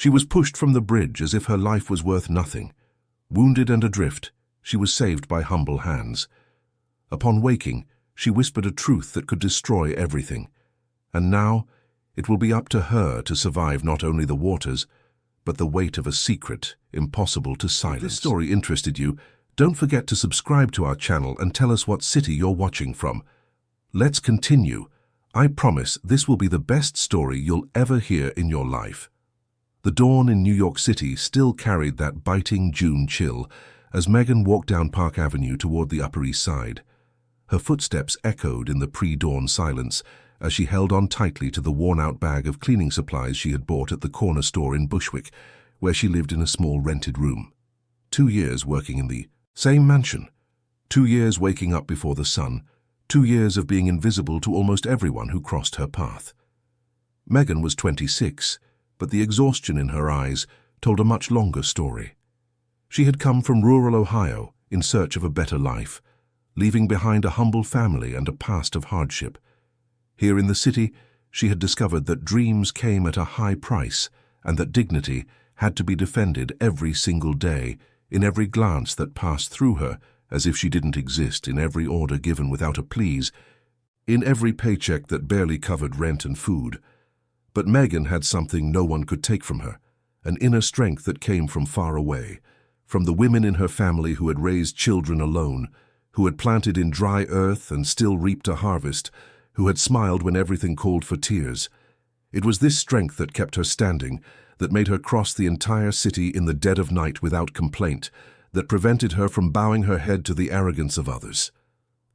She was pushed from the bridge as if her life was worth nothing. Wounded and adrift, she was saved by humble hands. Upon waking, she whispered a truth that could destroy everything. And now, it will be up to her to survive not only the waters, but the weight of a secret impossible to silence. If this story interested you, don't forget to subscribe to our channel and tell us what city you're watching from. Let's continue. I promise this will be the best story you'll ever hear in your life. The dawn in New York City still carried that biting June chill as Megan walked down Park Avenue toward the Upper East Side. Her footsteps echoed in the pre-dawn silence as she held on tightly to the worn-out bag of cleaning supplies she had bought at the corner store in Bushwick, where she lived in a small rented room. 2 years working in the same mansion. 2 years waking up before the sun. 2 years of being invisible to almost everyone who crossed her path. Megan was 26, but the exhaustion in her eyes told a much longer story. She had come from rural Ohio in search of a better life, leaving behind a humble family and a past of hardship. Here in the city, she had discovered that dreams came at a high price and that dignity had to be defended every single day, in every glance that passed through her as if she didn't exist, in every order given without a please, in every paycheck that barely covered rent and food. But Megan had something no one could take from her, an inner strength that came from far away, from the women in her family who had raised children alone, who had planted in dry earth and still reaped a harvest, who had smiled when everything called for tears. It was this strength that kept her standing, that made her cross the entire city in the dead of night without complaint, that prevented her from bowing her head to the arrogance of others.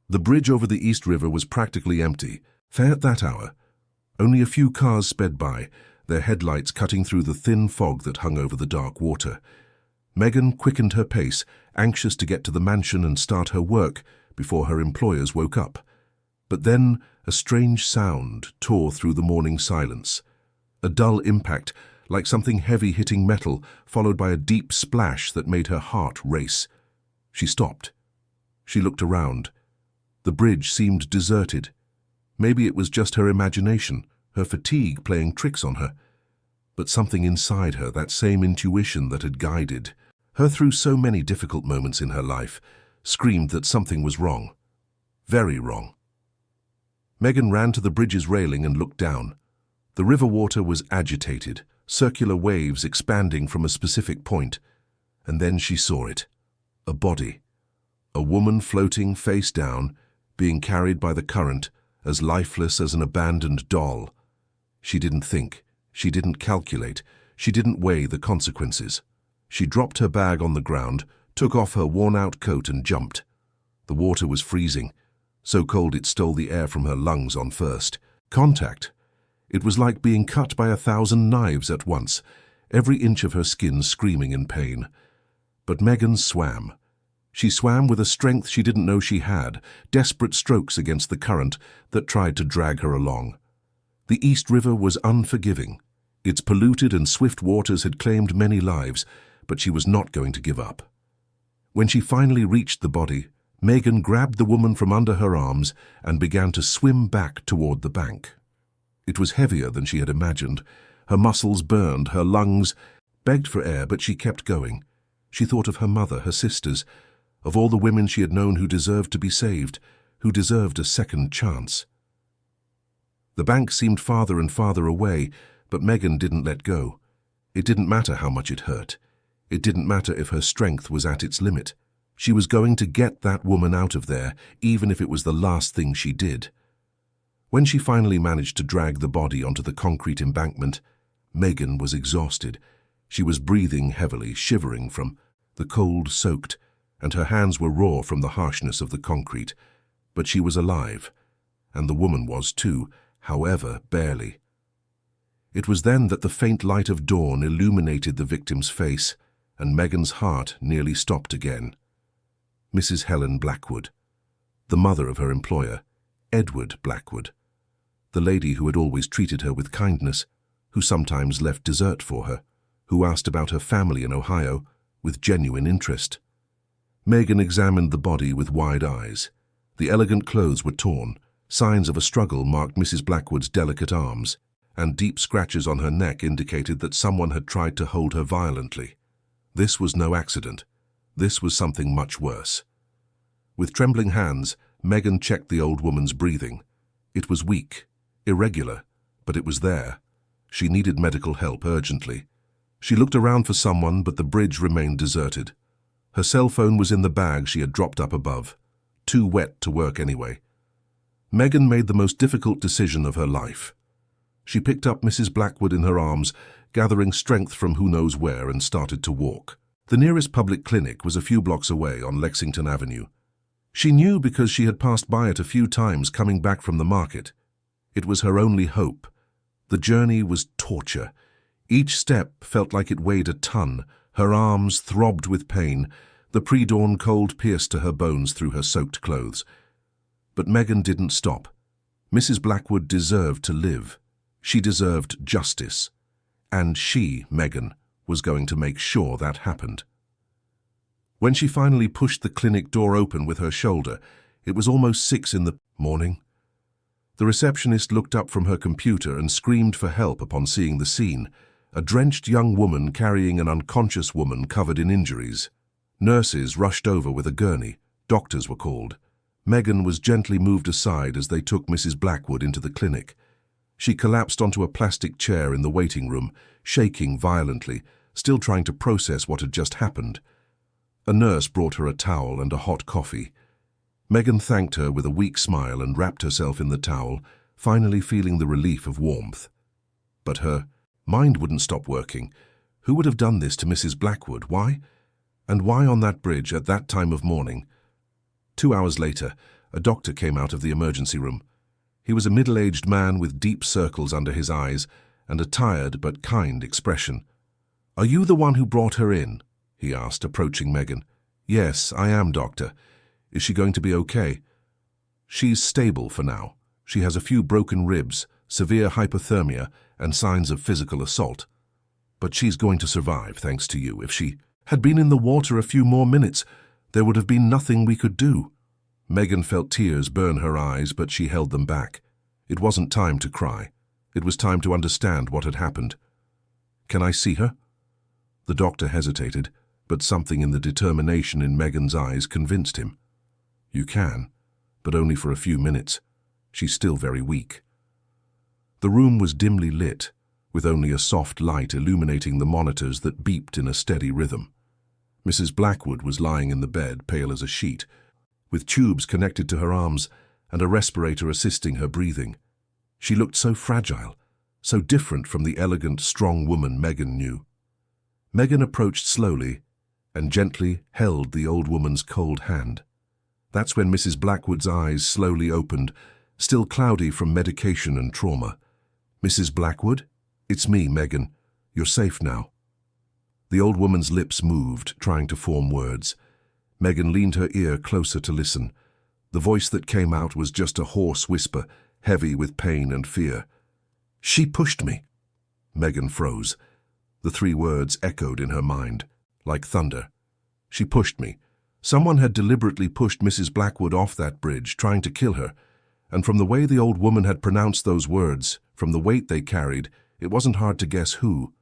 The bridge over the East River was practically empty, fair at that hour. Only a few cars sped by, their headlights cutting through the thin fog that hung over the dark water. Megan quickened her pace, anxious to get to the mansion and start her work before her employers woke up. But then a strange sound tore through the morning silence. A dull impact, like something heavy hitting metal, followed by a deep splash that made her heart race. She stopped. She looked around. The bridge seemed deserted. Maybe it was just her imagination, her fatigue playing tricks on her. But something inside her, that same intuition that had guided her through so many difficult moments in her life, screamed that something was wrong. Very wrong. Megan ran to the bridge's railing and looked down. The river water was agitated, circular waves expanding from a specific point. And then she saw it. A body. A woman floating face down, being carried by the current, as lifeless as an abandoned doll. She didn't think. She didn't calculate. She didn't weigh the consequences. She dropped her bag on the ground, took off her worn-out coat and jumped. The water was freezing, so cold it stole the air from her lungs on first contact. It was like being cut by 1,000 knives at once, every inch of her skin screaming in pain. But Megan swam. She swam with a strength she didn't know she had, desperate strokes against the current that tried to drag her along. The East River was unforgiving. Its polluted and swift waters had claimed many lives, but she was not going to give up. When she finally reached the body, Megan grabbed the woman from under her arms and began to swim back toward the bank. It was heavier than she had imagined. Her muscles burned, her lungs begged for air, but she kept going. She thought of her mother, her sisters, of all the women she had known who deserved to be saved, who deserved a second chance. The bank seemed farther and farther away, but Megan didn't let go. It didn't matter how much it hurt. It didn't matter if her strength was at its limit. She was going to get that woman out of there, even if it was the last thing she did. When she finally managed to drag the body onto the concrete embankment, Megan was exhausted. She was breathing heavily, shivering from the cold soaked, and her hands were raw from the harshness of the concrete. But she was alive, and the woman was too, however barely. It was then that the faint light of dawn illuminated the victim's face, and Megan's heart nearly stopped again. Mrs. Helen Blackwood, the mother of her employer, Edward Blackwood, the lady who had always treated her with kindness, who sometimes left dessert for her, who asked about her family in Ohio with genuine interest. Megan examined the body with wide eyes. The elegant clothes were torn. Signs of a struggle marked Mrs. Blackwood's delicate arms, and deep scratches on her neck indicated that someone had tried to hold her violently. This was no accident. This was something much worse. With trembling hands, Megan checked the old woman's breathing. It was weak, irregular, but it was there. She needed medical help urgently. She looked around for someone, but the bridge remained deserted. Her cell phone was in the bag she had dropped up above, too wet to work anyway. Megan made the most difficult decision of her life. She picked up Mrs. Blackwood in her arms, gathering strength from who knows where, and started to walk. The nearest public clinic was a few blocks away on Lexington Avenue. She knew because she had passed by it a few times coming back from the market. It was her only hope. The journey was torture. Each step felt like it weighed a ton. Her arms throbbed with pain. The pre-dawn cold pierced to her bones through her soaked clothes. But Megan didn't stop. Mrs. Blackwood deserved to live. She deserved justice. And she, Megan, was going to make sure that happened. When she finally pushed the clinic door open with her shoulder, it was almost 6 in the morning. The receptionist looked up from her computer and screamed for help upon seeing the scene, a drenched young woman carrying an unconscious woman covered in injuries. Nurses rushed over with a gurney. Doctors were called. Megan was gently moved aside as they took Mrs. Blackwood into the clinic. She collapsed onto a plastic chair in the waiting room, shaking violently, still trying to process what had just happened. A nurse brought her a towel and a hot coffee. Megan thanked her with a weak smile and wrapped herself in the towel, finally feeling the relief of warmth. But her mind wouldn't stop working. Who would have done this to Mrs. Blackwood? Why? And why on that bridge at that time of morning? 2 hours later, a doctor came out of the emergency room. He was a middle-aged man with deep circles under his eyes and a tired but kind expression. "Are you the one who brought her in?" he asked, approaching Megan. "Yes, I am, doctor. Is she going to be okay?" "She's stable for now. She has a few broken ribs, severe hypothermia, and signs of physical assault. But she's going to survive, thanks to you. If she had been in the water a few more minutes, there would have been nothing we could do." Megan felt tears burn her eyes, but she held them back. It wasn't time to cry. It was time to understand what had happened. "Can I see her?" The doctor hesitated, but something in the determination in Megan's eyes convinced him. "You can, but only for a few minutes. She's still very weak." The room was dimly lit, with only a soft light illuminating the monitors that beeped in a steady rhythm. Mrs. Blackwood was lying in the bed, pale as a sheet, with tubes connected to her arms and a respirator assisting her breathing. She looked so fragile, so different from the elegant, strong woman Megan knew. Megan approached slowly and gently held the old woman's cold hand. That's when Mrs. Blackwood's eyes slowly opened, still cloudy from medication and trauma. "Mrs. Blackwood? It's me, Megan. You're safe now." The old woman's lips moved, trying to form words. Megan leaned her ear closer to listen. The voice that came out was just a hoarse whisper, heavy with pain and fear. "She pushed me." Megan froze. The 3 words echoed in her mind, like thunder. "She pushed me." Someone had deliberately pushed Mrs. Blackwood off that bridge, trying to kill her. And from the way the old woman had pronounced those words, from the weight they carried, it wasn't hard to guess who.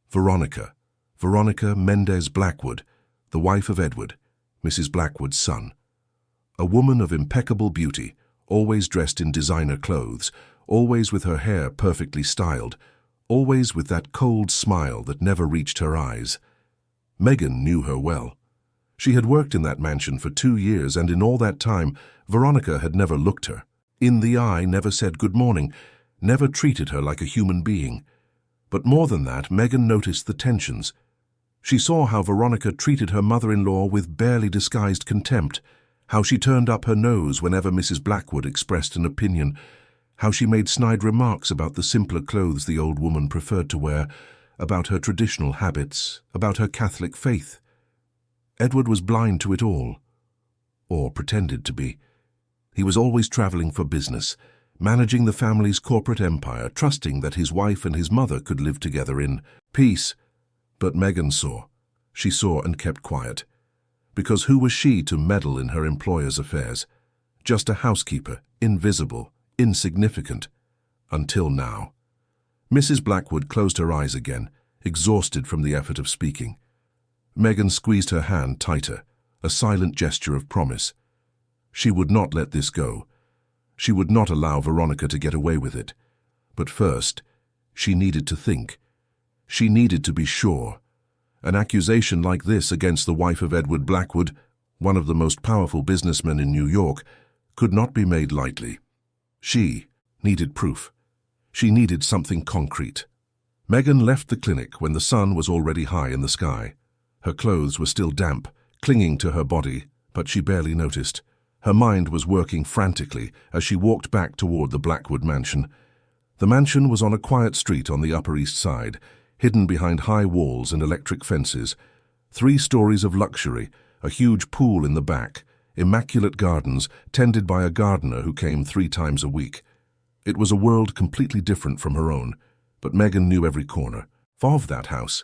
Veronica. Veronica Mendez Blackwood, the wife of Edward, Mrs. Blackwood's son. A woman of impeccable beauty, always dressed in designer clothes, always with her hair perfectly styled, always with that cold smile that never reached her eyes. Megan knew her well. She had worked in that mansion for 2 years, and in all that time, Veronica had never looked her in the eye, never said good morning, never treated her like a human being. But more than that, Megan noticed the tensions. She saw how Veronica treated her mother-in-law with barely disguised contempt, how she turned up her nose whenever Mrs. Blackwood expressed an opinion, how she made snide remarks about the simpler clothes the old woman preferred to wear, about her traditional habits, about her Catholic faith. Edward was blind to it all, or pretended to be. He was always traveling for business, managing the family's corporate empire, trusting that his wife and his mother could live together in peace. But Megan saw. She saw and kept quiet. Because who was she to meddle in her employer's affairs? Just a housekeeper, invisible, insignificant. Until now. Mrs. Blackwood closed her eyes again, exhausted from the effort of speaking. Megan squeezed her hand tighter, a silent gesture of promise. She would not let this go. She would not allow Veronica to get away with it. But first, she needed to think. She needed to be sure. An accusation like this against the wife of Edward Blackwood, one of the most powerful businessmen in New York, could not be made lightly. She needed proof. She needed something concrete. Megan left the clinic when the sun was already high in the sky. Her clothes were still damp, clinging to her body, but she barely noticed. Her mind was working frantically as she walked back toward the Blackwood mansion. The mansion was on a quiet street on the Upper East Side, hidden behind high walls and electric fences. 3 stories of luxury, a huge pool in the back, immaculate gardens tended by a gardener who came 3 times a week. It was a world completely different from her own, but Megan knew every corner of that house.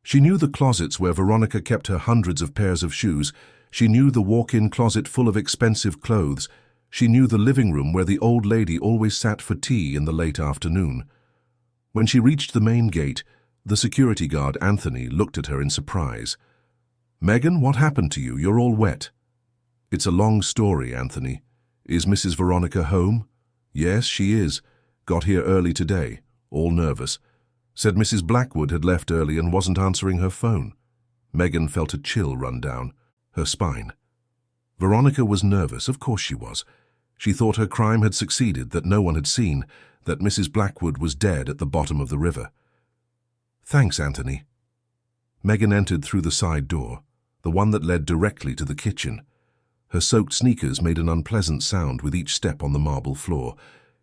She knew the closets where Veronica kept her hundreds of pairs of shoes. She knew the walk-in closet full of expensive clothes. She knew the living room where the old lady always sat for tea in the late afternoon. When she reached the main gate, the security guard, Anthony, looked at her in surprise. "Megan, what happened to you? You're all wet." "It's a long story, Anthony. Is Mrs. Veronica home?" "Yes, she is. Got here early today, all nervous. Said Mrs. Blackwood had left early and wasn't answering her phone." Megan felt a chill run down her spine. Veronica was nervous, of course she was. She thought her crime had succeeded, that no one had seen, that Mrs. Blackwood was dead at the bottom of the river. "Thanks, Anthony." Megan entered through the side door, the one that led directly to the kitchen. Her soaked sneakers made an unpleasant sound with each step on the marble floor.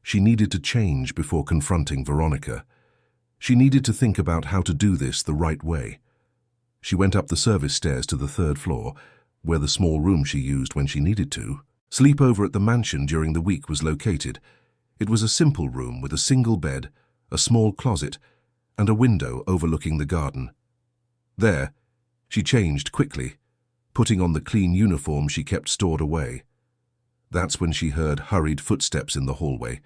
She needed to change before confronting Veronica. She needed to think about how to do this the right way. She went up the service stairs to the 3rd floor, where the small room she used when she needed to sleep over at the mansion during the week was located. It was a simple room with a single bed, a small closet, and a window overlooking the garden. There, she changed quickly, putting on the clean uniform she kept stored away. That's when she heard hurried footsteps in the hallway,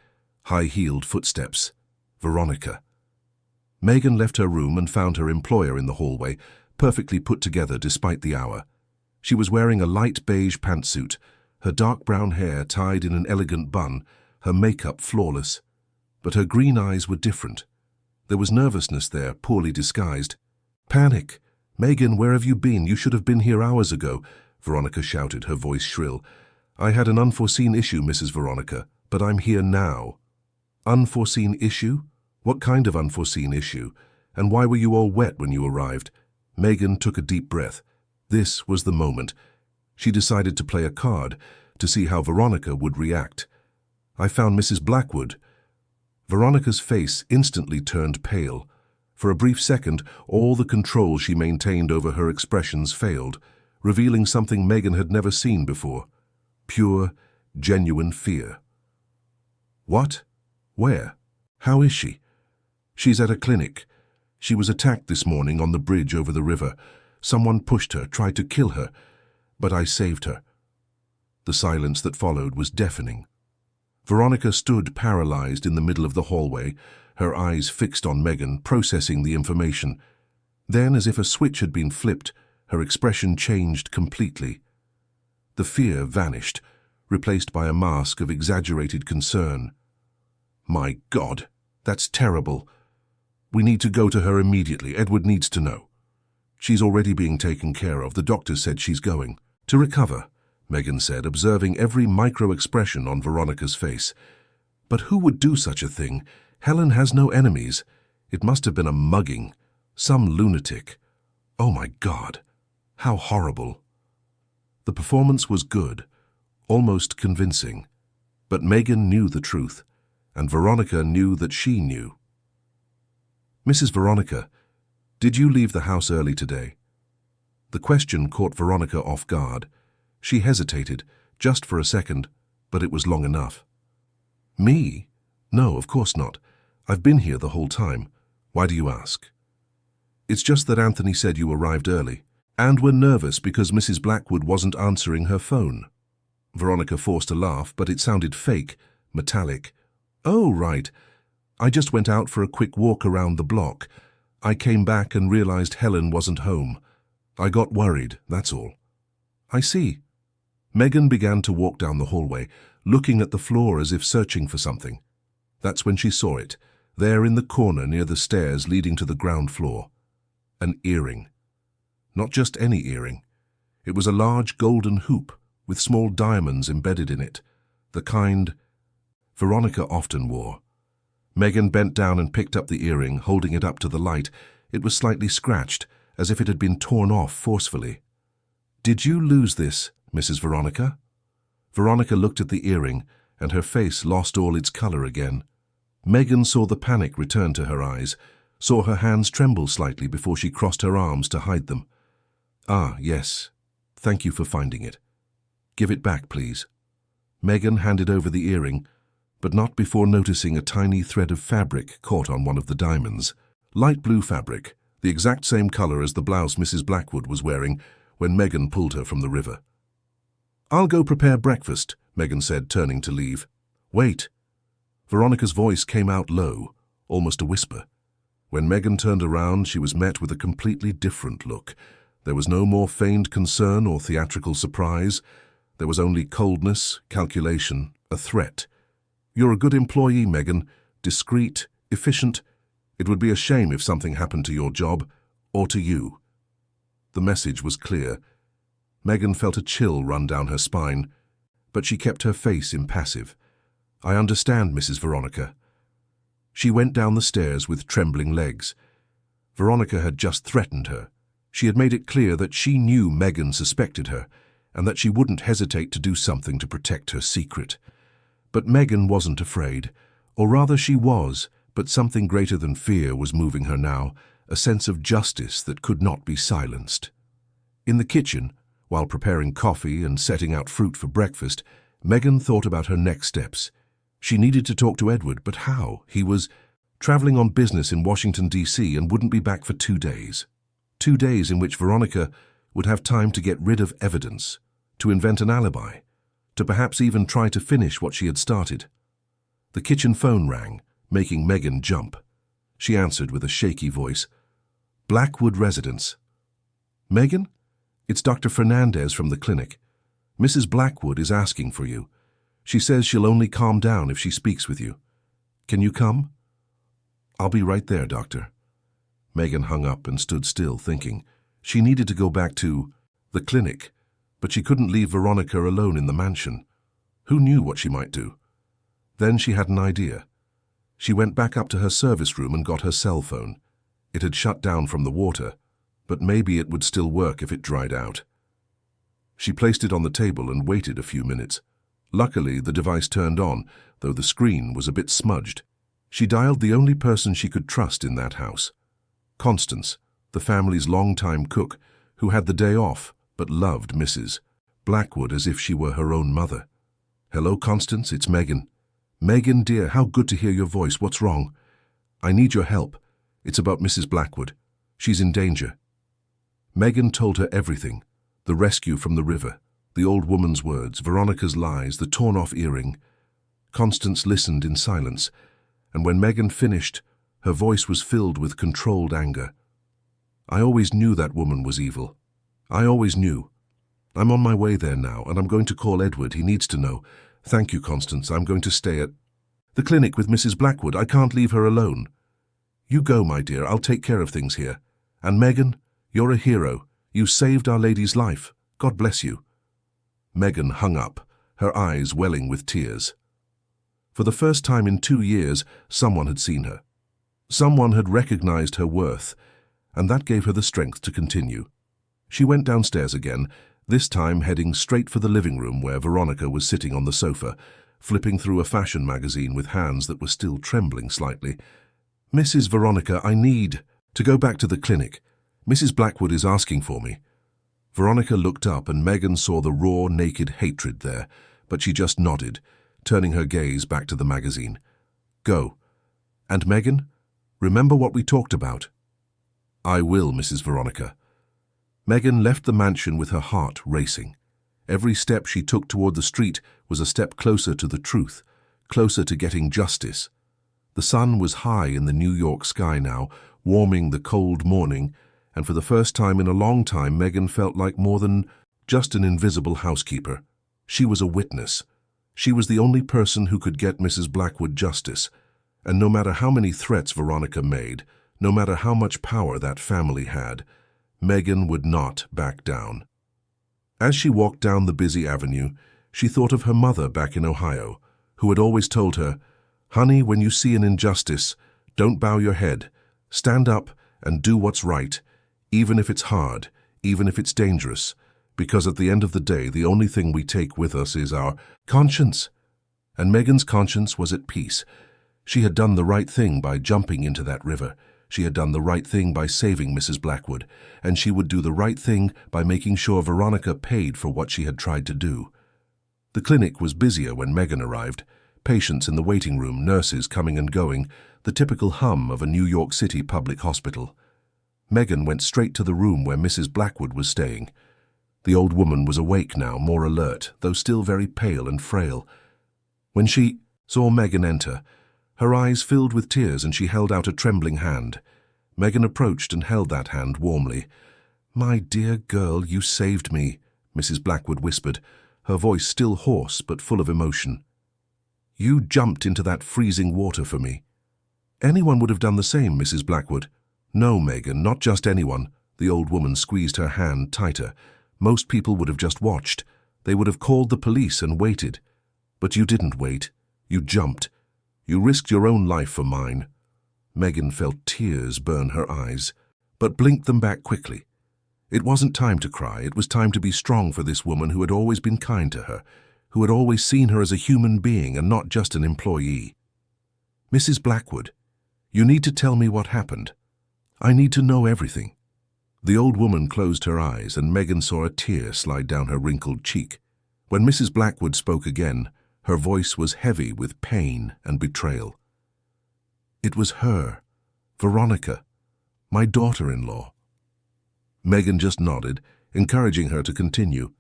high-heeled footsteps. Veronica. Megan left her room and found her employer in the hallway, perfectly put together despite the hour. She was wearing a light beige pantsuit, her dark brown hair tied in an elegant bun, her makeup flawless. But her green eyes were different. There was nervousness there, poorly disguised. "Panic! Megan, where have you been? You should have been here hours ago," Veronica shouted, her voice shrill. "I had an unforeseen issue, Mrs. Veronica, but I'm here now." "Unforeseen issue? What kind of unforeseen issue? And why were you all wet when you arrived?" Megan took a deep breath. This was the moment. She decided to play a card to see how Veronica would react. "I found Mrs. Blackwood." Veronica's face instantly turned pale. For a brief second, all the control she maintained over her expressions failed, revealing something Megan had never seen before. Pure, genuine fear. "What? Where? How is she?" "She's at a clinic. She was attacked this morning on the bridge over the river. Someone pushed her, tried to kill her, but I saved her." The silence that followed was deafening. Veronica stood paralyzed in the middle of the hallway, her eyes fixed on Megan, processing the information. Then, as if a switch had been flipped, her expression changed completely. The fear vanished, replaced by a mask of exaggerated concern. "My God, that's terrible. We need to go to her immediately. Edward needs to know." "She's already being taken care of. The doctor said she's going to recover," Megan said, observing every micro-expression on Veronica's face. "But who would do such a thing? Helen has no enemies. It must have been a mugging. Some lunatic. Oh my God, how horrible." The performance was good, almost convincing. But Megan knew the truth, and Veronica knew that she knew. "Mrs. Veronica, did you leave the house early today?" The question caught Veronica off guard. She hesitated, just for a second, but it was long enough. "Me? No, of course not. I've been here the whole time. Why do you ask?" "It's just that Anthony said you arrived early, and were nervous because Mrs. Blackwood wasn't answering her phone." Veronica forced a laugh, but it sounded fake, metallic. "Oh, right. I just went out for a quick walk around the block. I came back and realized Helen wasn't home. I got worried, that's all." "I see." Megan began to walk down the hallway, looking at the floor as if searching for something. That's when she saw it, there in the corner near the stairs leading to the ground floor. An earring. Not just any earring. It was a large golden hoop with small diamonds embedded in it, the kind Veronica often wore. Megan bent down and picked up the earring, holding it up to the light. It was slightly scratched, as if it had been torn off forcefully. "Did you lose this, Mrs. Veronica?" Veronica looked at the earring, and her face lost all its color again. Megan saw the panic return to her eyes, saw her hands tremble slightly before she crossed her arms to hide them. "Ah, yes. Thank you for finding it. Give it back, please." Megan handed over the earring, but not before noticing a tiny thread of fabric caught on one of the diamonds. Light blue fabric, the exact same color as the blouse Mrs. Blackwood was wearing when Megan pulled her from the river. "I'll go prepare breakfast," Megan said, turning to leave. "Wait." Veronica's voice came out low, almost a whisper. When Megan turned around, she was met with a completely different look. There was no more feigned concern or theatrical surprise. There was only coldness, calculation, a threat. "You're a good employee, Megan. Discreet, efficient. It would be a shame if something happened to your job, or to you." The message was clear. Megan felt a chill run down her spine, but she kept her face impassive. "I understand, Mrs. Veronica." She went down the stairs with trembling legs. Veronica had just threatened her. She had made it clear that she knew Megan suspected her, and that she wouldn't hesitate to do something to protect her secret. But Megan wasn't afraid, or rather she was, but something greater than fear was moving her now, a sense of justice that could not be silenced. In the kitchen, while preparing coffee and setting out fruit for breakfast, Megan thought about her next steps. She needed to talk to Edward, but how? He was traveling on business in Washington, D.C. and wouldn't be back for 2 days. 2 days in which Veronica would have time to get rid of evidence, to invent an alibi, to perhaps even try to finish what she had started. The kitchen phone rang, making Megan jump. She answered with a shaky voice. "Blackwood Residence." "Megan? It's Dr. Fernandez from the clinic. Mrs. Blackwood is asking for you. She says she'll only calm down if she speaks with you. Can you come?" "I'll be right there, doctor." Megan hung up and stood still, thinking. She needed to go back to the clinic, but she couldn't leave Veronica alone in the mansion. Who knew what she might do? Then she had an idea. She went back up to her service room and got her cell phone. It had shut down from the water, but maybe it would still work if it dried out. She placed it on the table and waited a few minutes. Luckily, the device turned on, though the screen was a bit smudged. She dialed the only person she could trust in that house. Constance, the family's longtime cook, who had the day off but loved Mrs. Blackwood as if she were her own mother. "Hello, Constance, it's Megan." "Megan, dear, how good to hear your voice. What's wrong?" "I need your help. It's about Mrs. Blackwood. She's in danger." Megan told her everything, the rescue from the river, the old woman's words, Veronica's lies, the torn-off earring. Constance listened in silence, and when Megan finished, her voice was filled with controlled anger. "I always knew that woman was evil. I always knew. I'm on my way there now, and I'm going to call Edward. He needs to know. Thank you, Constance. I'm going to stay at the clinic with Mrs. Blackwood. I can't leave her alone." "You go, my dear. I'll take care of things here. And Megan, you're a hero. You saved Our Lady's life. God bless you." Megan hung up, her eyes welling with tears. For the first time in 2 years, someone had seen her. Someone had recognized her worth, and that gave her the strength to continue. She went downstairs again, this time heading straight for the living room where Veronica was sitting on the sofa, flipping through a fashion magazine with hands that were still trembling slightly. "Mrs. Veronica, I need to go back to the clinic. Mrs. Blackwood is asking for me." Veronica looked up and Megan saw the raw, naked hatred there, but she just nodded, turning her gaze back to the magazine. "Go. And Megan, remember what we talked about." "I will, Mrs. Veronica." Megan left the mansion with her heart racing. Every step she took toward the street was a step closer to the truth, closer to getting justice. The sun was high in the New York sky now, warming the cold morning, and for the first time in a long time Megan felt like more than just an invisible housekeeper. She was a witness. She was the only person who could get Mrs. Blackwood justice, and no matter how many threats Veronica made, no matter how much power that family had, Megan would not back down. As she walked down the busy avenue, she thought of her mother back in Ohio, who had always told her, "Honey, when you see an injustice, don't bow your head. Stand up and do what's right, even if it's hard, even if it's dangerous, because at the end of the day, the only thing we take with us is our conscience." And Megan's conscience was at peace. She had done the right thing by jumping into that river. She had done the right thing by saving Mrs. Blackwood, and she would do the right thing by making sure Veronica paid for what she had tried to do. The clinic was busier when Megan arrived. Patients in the waiting room, nurses coming and going, the typical hum of a New York City public hospital. Megan went straight to the room where Mrs. Blackwood was staying. The old woman was awake now, more alert, though still very pale and frail. When she saw Megan enter, her eyes filled with tears and she held out a trembling hand. Megan approached and held that hand warmly. "My dear girl, you saved me," Mrs. Blackwood whispered, her voice still hoarse but full of emotion. "You jumped into that freezing water for me." "Anyone would have done the same, Mrs. Blackwood." "No, Megan, not just anyone." The old woman squeezed her hand tighter. "Most people would have just watched. They would have called the police and waited. But you didn't wait. You jumped. You risked your own life for mine." Megan felt tears burn her eyes, but blinked them back quickly. It wasn't time to cry. It was time to be strong for this woman who had always been kind to her, who had always seen her as a human being and not just an employee. "Mrs. Blackwood, you need to tell me what happened. I need to know everything." The old woman closed her eyes, and Megan saw a tear slide down her wrinkled cheek. When Mrs. Blackwood spoke again, her voice was heavy with pain and betrayal. "It was her, Veronica, my daughter-in-law." Megan just nodded, encouraging her to continue.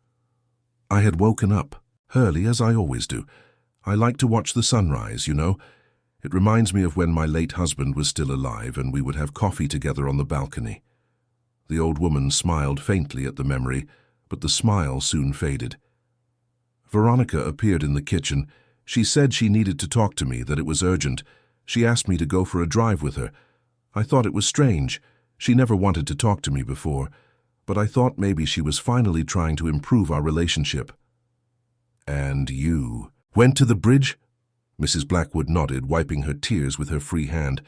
"I had woken up, early as I always do. I like to watch the sunrise, you know. It reminds me of when my late husband was still alive and we would have coffee together on the balcony." The old woman smiled faintly at the memory, but the smile soon faded. "Veronica appeared in the kitchen. She said she needed to talk to me, that it was urgent. She asked me to go for a drive with her. I thought it was strange. She never wanted to talk to me before, but I thought maybe she was finally trying to improve our relationship." "And you went to the bridge?" Mrs. Blackwood nodded, wiping her tears with her free hand.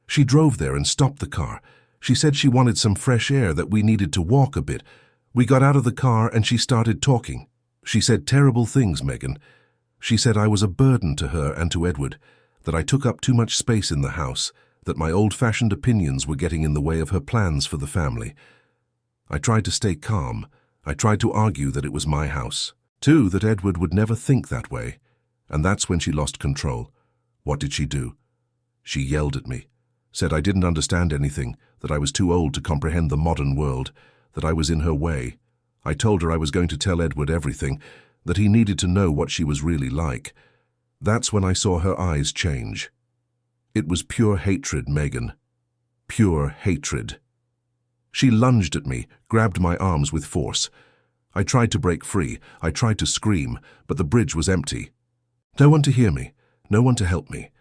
"She drove there and stopped the car. She said she wanted some fresh air, that we needed to walk a bit. We got out of the car and she started talking. She said terrible things, Megan. She said I was a burden to her and to Edward, that I took up too much space in the house, that my old-fashioned opinions were getting in the way of her plans for the family. I tried to stay calm. I tried to argue that it was my house. Too, that Edward would never think that way. And that's when she lost control. What did she do? She yelled at me, said I didn't understand anything, that I was too old to comprehend the modern world, that I was in her way. I told her I was going to tell Edward everything, that he needed to know what she was really like. That's when I saw her eyes change. It was pure hatred, Megan. Pure hatred. She lunged at me, grabbed my arms with force. I tried to break free. I tried to scream, but the bridge was empty. No one to hear me, no one to help me.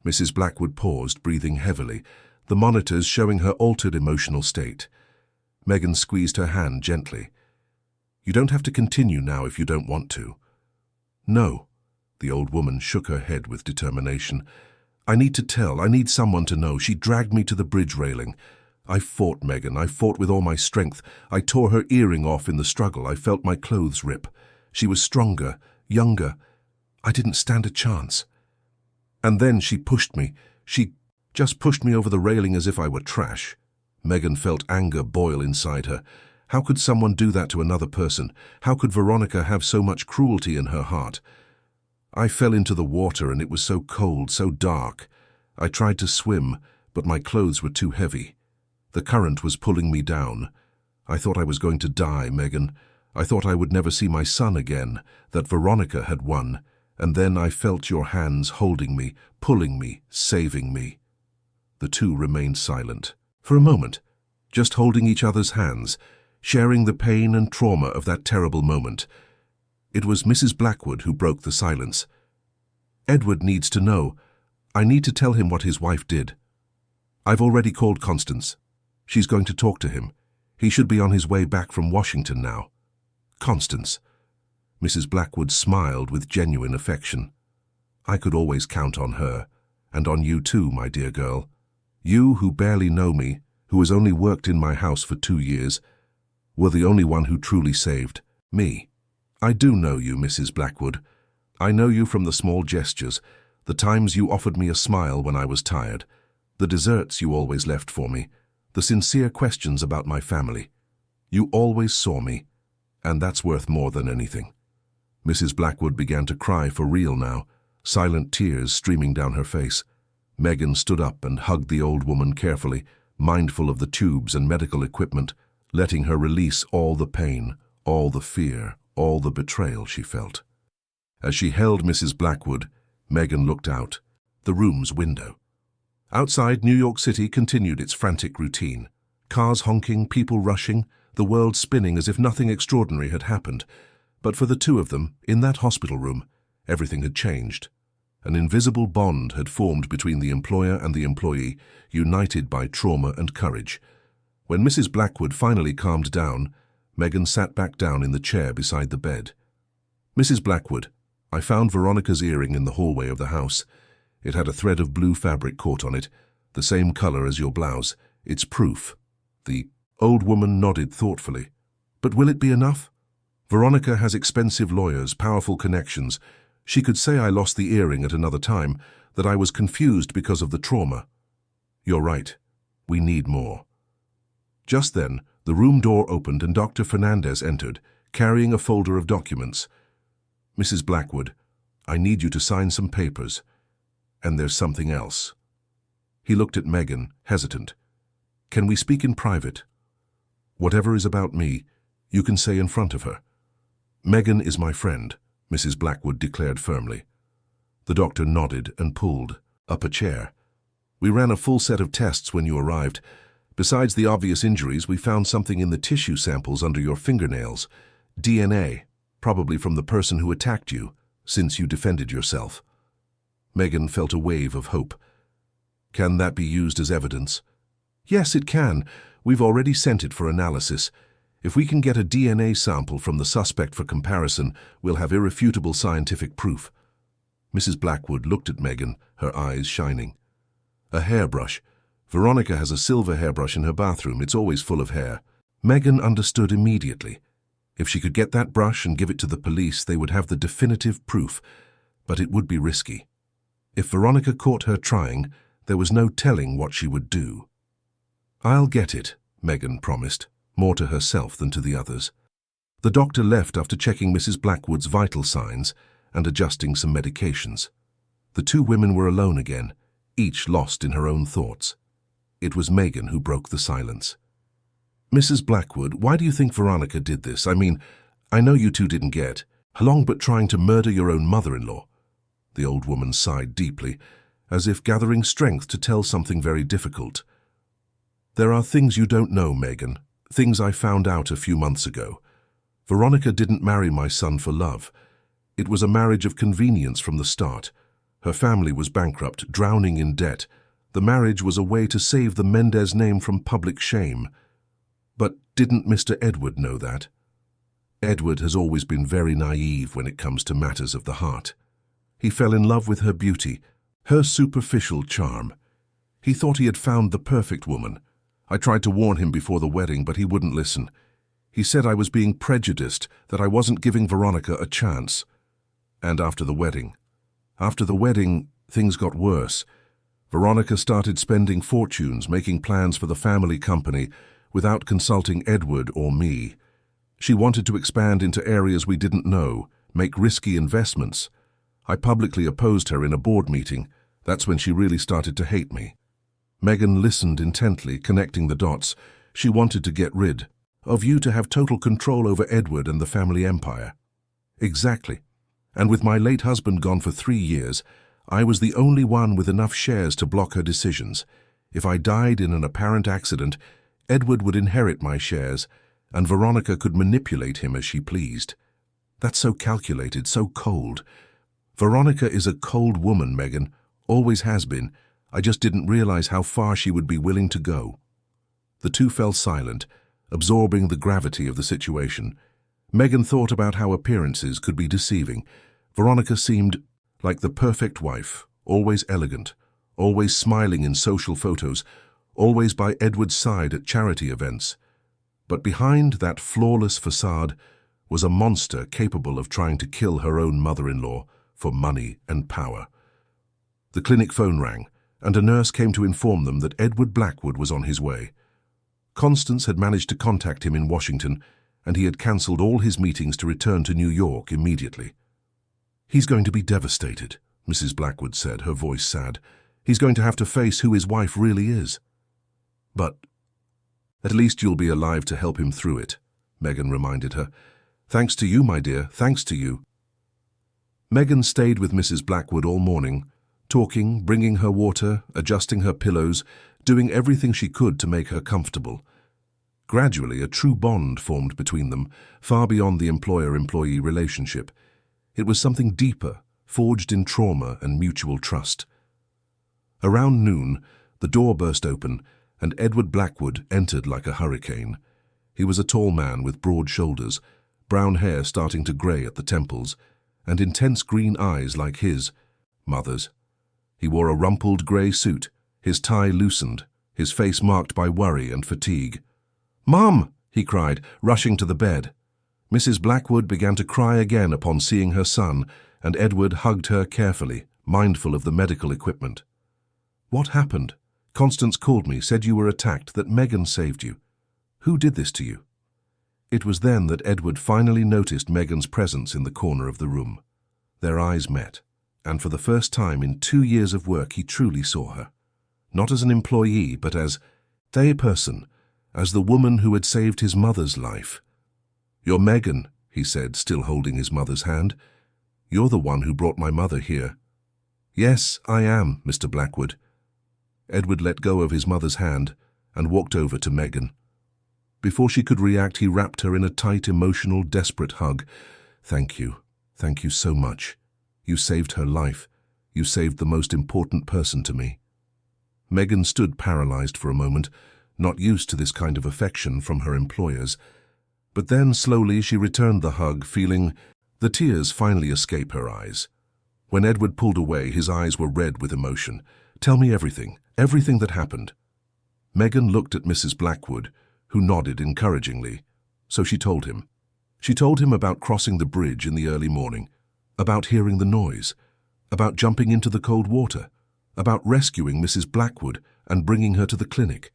Mrs. Blackwood paused, breathing heavily, the monitors showing her altered emotional state. Megan squeezed her hand gently. You don't have to continue now if you don't want to. No. The old woman shook her head with determination. I need to tell. I need someone to know. She dragged me to the bridge railing. I fought, Megan. I fought with all my strength. I tore her earring off in the struggle. I felt my clothes rip. She was stronger, younger. I didn't stand a chance. And then she pushed me. She just pushed me over the railing as if I were trash. Megan felt anger boil inside her. How could someone do that to another person? How could Veronica have so much cruelty in her heart? I fell into the water and it was so cold, so dark. I tried to swim, but my clothes were too heavy. The current was pulling me down. I thought I was going to die, Megan. I thought I would never see my son again, that Veronica had won, And then I felt your hands holding me, pulling me, saving me. The two remained silent. For a moment, just holding each other's hands, sharing the pain and trauma of that terrible moment. It was Mrs. Blackwood who broke the silence. Edward needs to know. I need to tell him what his wife did. I've already called Constance. She's going to talk to him. He should be on his way back from Washington now. Constance. Mrs. Blackwood smiled with genuine affection. I could always count on her, and on you too, my dear girl. You, who barely know me, who has only worked in my house for 2 years, were the only one who truly saved me. I do know you, Mrs. Blackwood. I know you from the small gestures, the times you offered me a smile when I was tired, the desserts you always left for me, the sincere questions about my family. You always saw me, and that's worth more than anything. Mrs. Blackwood began to cry for real now, silent tears streaming down her face. Megan stood up and hugged the old woman carefully, mindful of the tubes and medical equipment, letting her release all the pain, all the fear, all the betrayal she felt. As she held Mrs. Blackwood, Megan looked out, the room's window. Outside, New York City continued its frantic routine. Cars honking, people rushing, the world spinning as if nothing extraordinary had happened. But for the two of them, in that hospital room, everything had changed. An invisible bond had formed between the employer and the employee, united by trauma and courage. When Mrs. Blackwood finally calmed down, Megan sat back down in the chair beside the bed. Mrs. Blackwood, I found Veronica's earring in the hallway of the house. It had a thread of blue fabric caught on it, the same color as your blouse. It's proof. The old woman nodded thoughtfully. But will it be enough? Veronica has expensive lawyers, powerful connections. She could say I lost the earring at another time, that I was confused because of the trauma. You're right. We need more. Just then, the room door opened and Dr. Fernandez entered, carrying a folder of documents. Mrs. Blackwood, I need you to sign some papers. And there's something else. He looked at Megan, hesitant. Can we speak in private? Whatever is about me, you can say in front of her. Megan is my friend, Mrs. Blackwood declared firmly. The doctor nodded and pulled up a chair. We ran a full set of tests when you arrived. Besides the obvious injuries, we found something in the tissue samples under your fingernails. DNA, probably from the person who attacked you, since you defended yourself. Megan felt a wave of hope. Can that be used as evidence? Yes, it can. We've already sent it for analysis. If we can get a DNA sample from the suspect for comparison, we'll have irrefutable scientific proof. Mrs. Blackwood looked at Megan, her eyes shining. A hairbrush. Veronica has a silver hairbrush in her bathroom. It's always full of hair. Megan understood immediately. If she could get that brush and give it to the police, they would have the definitive proof, but it would be risky. If Veronica caught her trying, there was no telling what she would do. I'll get it, Megan promised, more to herself than to the others. The doctor left after checking Mrs. Blackwood's vital signs and adjusting some medications. The two women were alone again, each lost in her own thoughts. It was Megan who broke the silence. Mrs. Blackwood, why do you think Veronica did this? I mean, I know you two didn't get along, but trying to murder your own mother-in-law. The old woman sighed deeply, as if gathering strength to tell something very difficult. There are things you don't know, Megan. Things I found out a few months ago. Veronica didn't marry my son for love. It was a marriage of convenience from the start. Her family was bankrupt, drowning in debt. The marriage was a way to save the Mendez name from public shame. But didn't Mr. Edward know that? Edward has always been very naive when it comes to matters of the heart. He fell in love with her beauty, her superficial charm. He thought he had found the perfect woman. I tried to warn him before the wedding, but he wouldn't listen. He said I was being prejudiced, that I wasn't giving Veronica a chance. And after the wedding, things got worse. Veronica started spending fortunes, making plans for the family company, without consulting Edward or me. She wanted to expand into areas we didn't know, make risky investments. I publicly opposed her in a board meeting. That's when she really started to hate me. Megan listened intently, connecting the dots. She wanted to get rid of you, to have total control over Edward and the family empire. Exactly. And with my late husband gone for 3 years, I was the only one with enough shares to block her decisions. If I died in an apparent accident, Edward would inherit my shares, and Veronica could manipulate him as she pleased. That's so calculated, so cold. Veronica is a cold woman, Megan. Always has been. I just didn't realize how far she would be willing to go. The two fell silent, absorbing the gravity of the situation. Megan thought about how appearances could be deceiving. Veronica seemed like the perfect wife, always elegant, always smiling in social photos, always by Edward's side at charity events. But behind that flawless facade was a monster capable of trying to kill her own mother-in-law for money and power. The clinic phone rang, and a nurse came to inform them that Edward Blackwood was on his way. Constance had managed to contact him in Washington, and he had cancelled all his meetings to return to New York immediately. "He's going to be devastated," Mrs. Blackwood said, her voice sad. "He's going to have to face who his wife really is." "But at least you'll be alive to help him through it," Megan reminded her. "Thanks to you, my dear, thanks to you." Megan stayed with Mrs. Blackwood all morning, talking, bringing her water, adjusting her pillows, doing everything she could to make her comfortable. Gradually, a true bond formed between them, far beyond the employer-employee relationship. It was something deeper, forged in trauma and mutual trust. Around noon, the door burst open, and Edward Blackwood entered like a hurricane. He was a tall man with broad shoulders, brown hair starting to grey at the temples, and intense green eyes like his mother's. He wore a rumpled grey suit, his tie loosened, his face marked by worry and fatigue. "Mom!" he cried, rushing to the bed. Mrs. Blackwood began to cry again upon seeing her son, and Edward hugged her carefully, mindful of the medical equipment. "What happened? Constance called me, said you were attacked, that Megan saved you. Who did this to you?" It was then that Edward finally noticed Megan's presence in the corner of the room. Their eyes met, and for the first time in 2 years of work he truly saw her. Not as an employee, but as a person, as the woman who had saved his mother's life. "You're Megan," he said, still holding his mother's hand. "You're the one who brought my mother here." "Yes, I am, Mr. Blackwood." Edward let go of his mother's hand and walked over to Megan. Before she could react, he wrapped her in a tight, emotional, desperate hug. Thank you so much. You saved her life. You saved the most important person to me." Megan stood paralyzed for a moment, not used to this kind of affection from her employers. But then, slowly, she returned the hug, feeling the tears finally escape her eyes. When Edward pulled away, his eyes were red with emotion. "Tell me everything that happened." Megan looked at Mrs. Blackwood, who nodded encouragingly. So she told him. She told him about crossing the bridge in the early morning, about hearing the noise, about jumping into the cold water, about rescuing Mrs. Blackwood and bringing her to the clinic.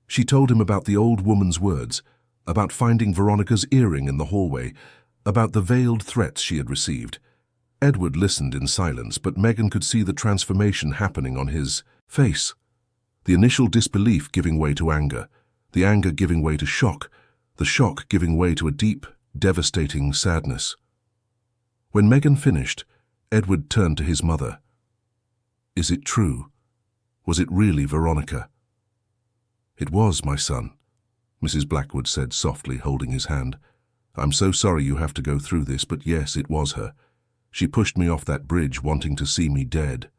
She told him about the old woman's words, about finding Veronica's earring in the hallway, about the veiled threats she had received. Edward listened in silence, but Megan could see the transformation happening on his face. The initial disbelief giving way to anger, the anger giving way to shock, the shock giving way to a deep, devastating sadness. When Megan finished, Edward turned to his mother. "Is it true? Was it really Veronica?" "It was, my son," Mrs. Blackwood said softly, holding his hand. "I'm so sorry you have to go through this, but yes, it was her. She pushed me off that bridge, wanting to see me dead."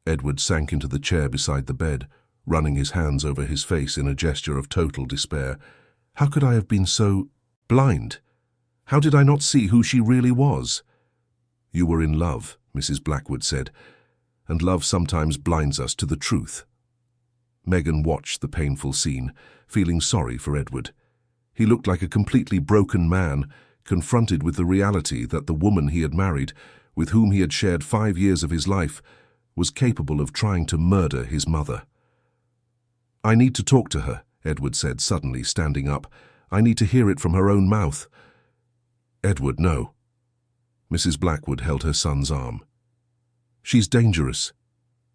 Edward sank into the chair beside the bed, running his hands over his face in a gesture of total despair. "How could I have been so blind? How did I not see who she really was?" "You were in love," Mrs. Blackwood said, "and love sometimes blinds us to the truth." Megan watched the painful scene, feeling sorry for Edward. He looked like a completely broken man, confronted with the reality that the woman he had married, with whom he had shared 5 years of his life, was capable of trying to murder his mother. "I need to talk to her," Edward said, suddenly standing up. "I need to hear it from her own mouth." "Edward, no." Mrs. Blackwood held her son's arm. "She's dangerous.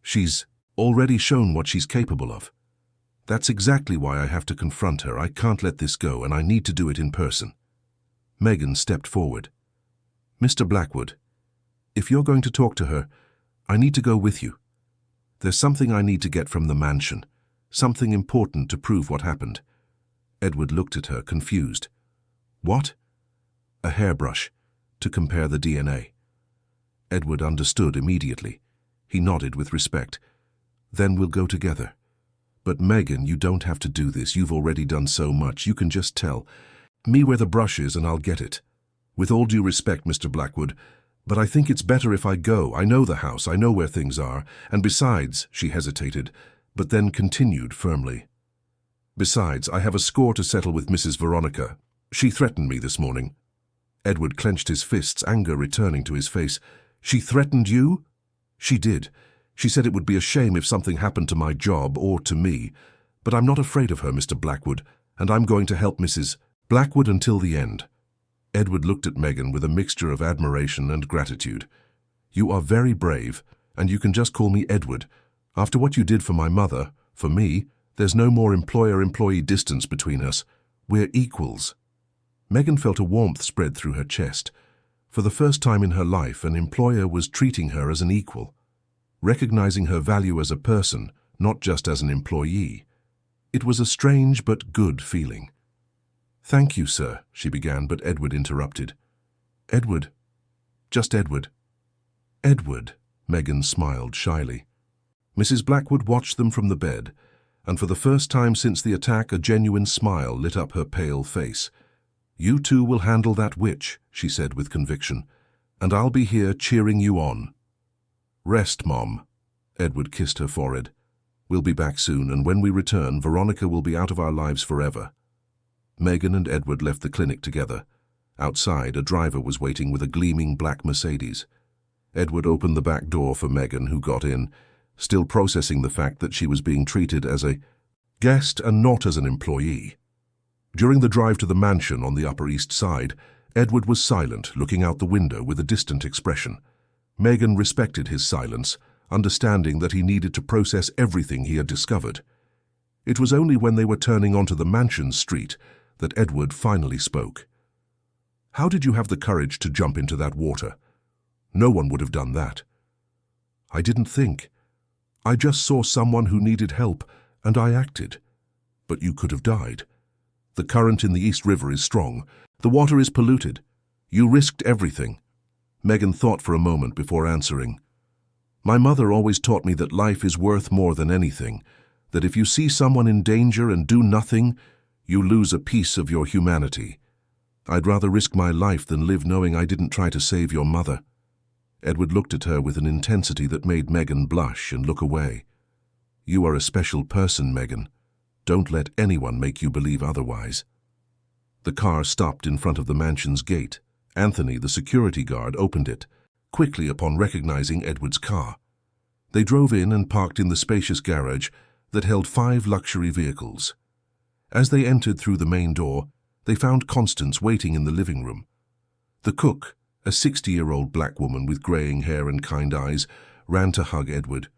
She's already shown what she's capable of. That's exactly why I have to confront her. I can't let this go, and I need to do it in person." Megan stepped forward. Mr. Blackwood, if you're going to talk to her, I need to go with you. There's something I need to get from the mansion, something important to prove what happened. Edward looked at her, confused. What? A hairbrush, to compare the DNA. Edward understood immediately. He nodded with respect. Then we'll go together. But Megan, you don't have to do this. You've already done so much. You can just tell me where the brush is and I'll get it. With all due respect, Mr. Blackwood, but I think it's better if I go. I know the house. I know where things are. And besides, she hesitated, but then continued firmly. Besides, I have a score to settle with Mrs. Veronica. She threatened me this morning. Edward clenched his fists, anger returning to his face. She threatened you? She did. She said it would be a shame if something happened to my job or to me. But I'm not afraid of her, Mr. Blackwood, and I'm going to help Mrs. Blackwood until the end. Edward looked at Megan with a mixture of admiration and gratitude. You are very brave, and you can just call me Edward. After what you did for my mother, for me, there's no more employer-employee distance between us. We're equals. Megan felt a warmth spread through her chest. For the first time in her life, an employer was treating her as an equal, recognizing her value as a person, not just as an employee. It was a strange but good feeling. Thank you, sir, she began, but Edward interrupted. Edward. Just Edward. Edward, Megan smiled shyly. Mrs. Blackwood watched them from the bed, and for the first time since the attack, a genuine smile lit up her pale face. You two will handle that witch, she said with conviction, and I'll be here cheering you on. Rest, Mom. Edward kissed her forehead. We'll be back soon, and when we return, Veronica will be out of our lives forever. Megan and Edward left the clinic together. Outside, a driver was waiting with a gleaming black Mercedes. Edward opened the back door for Megan, who got in, still processing the fact that she was being treated as a guest and not as an employee. During the drive to the mansion on the Upper East Side, Edward was silent, looking out the window with a distant expression. Megan respected his silence, understanding that he needed to process everything he had discovered. It was only when they were turning onto the mansion street that Edward finally spoke. How did you have the courage to jump into that water? No one would have done that. I didn't think. I just saw someone who needed help, and I acted. But you could have died. The current in the East River is strong. The water is polluted. You risked everything. Megan thought for a moment before answering. My mother always taught me that life is worth more than anything, that if you see someone in danger and do nothing, you lose a piece of your humanity. I'd rather risk my life than live knowing I didn't try to save your mother. Edward looked at her with an intensity that made Megan blush and look away. You are a special person, Megan. Don't let anyone make you believe otherwise. The car stopped in front of the mansion's gate. Anthony, the security guard, opened it, quickly upon recognizing Edward's car. They drove in and parked in the spacious garage that held 5 luxury vehicles. As they entered through the main door, they found Constance waiting in the living room. The cook, a 60-year-old black woman with graying hair and kind eyes, ran to hug Edward.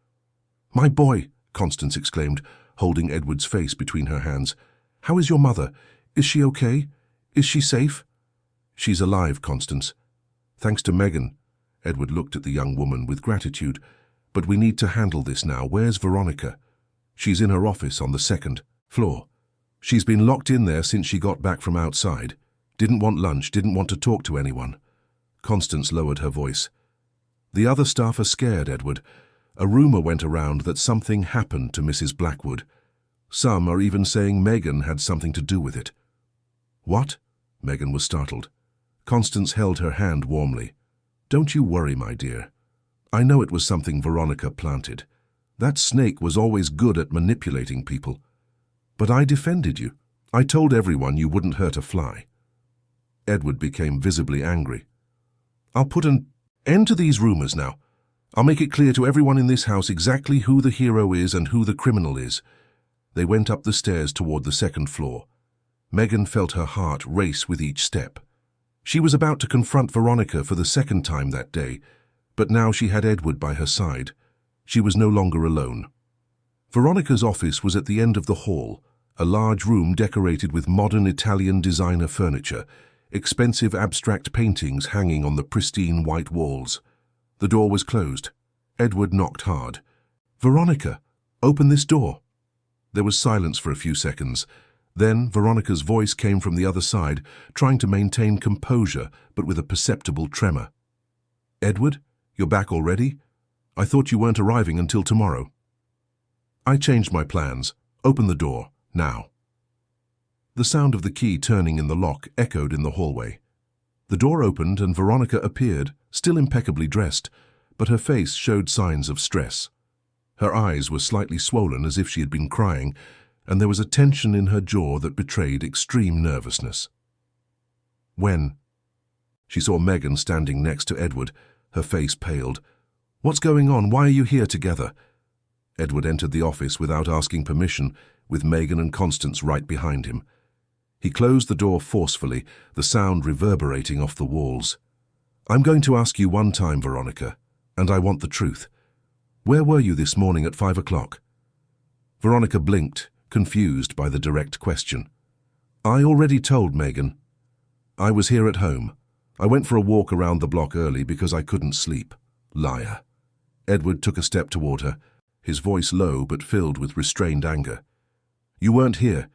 My boy, Constance exclaimed, holding Edward's face between her hands. How is your mother? Is she okay? Is she safe? She's alive, Constance. Thanks to Megan. Edward looked at the young woman with gratitude. But we need to handle this now. Where's Veronica? She's in her office on the 2nd floor. She's been locked in there since she got back from outside. Didn't want lunch, didn't want to talk to anyone. Constance lowered her voice. The other staff are scared, Edward. A rumor went around that something happened to Mrs. Blackwood. Some are even saying Megan had something to do with it. What? Megan was startled. Constance held her hand warmly. Don't you worry, my dear. I know it was something Veronica planted. That snake was always good at manipulating people. But I defended you. I told everyone you wouldn't hurt a fly. Edward became visibly angry. I'll put an end to these rumors now. I'll make it clear to everyone in this house exactly who the hero is and who the criminal is. They went up the stairs toward the 2nd floor. Megan felt her heart race with each step. She was about to confront Veronica for the 2nd time that day, but now she had Edward by her side. She was no longer alone. Veronica's office was at the end of the hall, a large room decorated with modern Italian designer furniture, expensive abstract paintings hanging on the pristine white walls. The door was closed. Edward knocked hard. "Veronica, open this door." There was silence for a few seconds. Then Veronica's voice came from the other side, trying to maintain composure, but with a perceptible tremor. "Edward, you're back already? I thought you weren't arriving until tomorrow." "I changed my plans. Open the door, now." The sound of the key turning in the lock echoed in the hallway. The door opened and Veronica appeared, still impeccably dressed, but her face showed signs of stress. Her eyes were slightly swollen as if she had been crying, and there was a tension in her jaw that betrayed extreme nervousness. "When?" She saw Megan standing next to Edward. Her face paled. "What's going on? Why are you here together?" Edward entered the office without asking permission, with Megan and Constance right behind him. He closed the door forcefully, the sound reverberating off the walls. "I'm going to ask you one time, Veronica, and I want the truth. Where were you this morning at 5 o'clock? Veronica blinked, confused by the direct question. "I already told Megan. I was here at home. I went for a walk around the block early because I couldn't sleep." Liar. Edward took a step toward her, his voice low but filled with restrained anger. "You weren't here.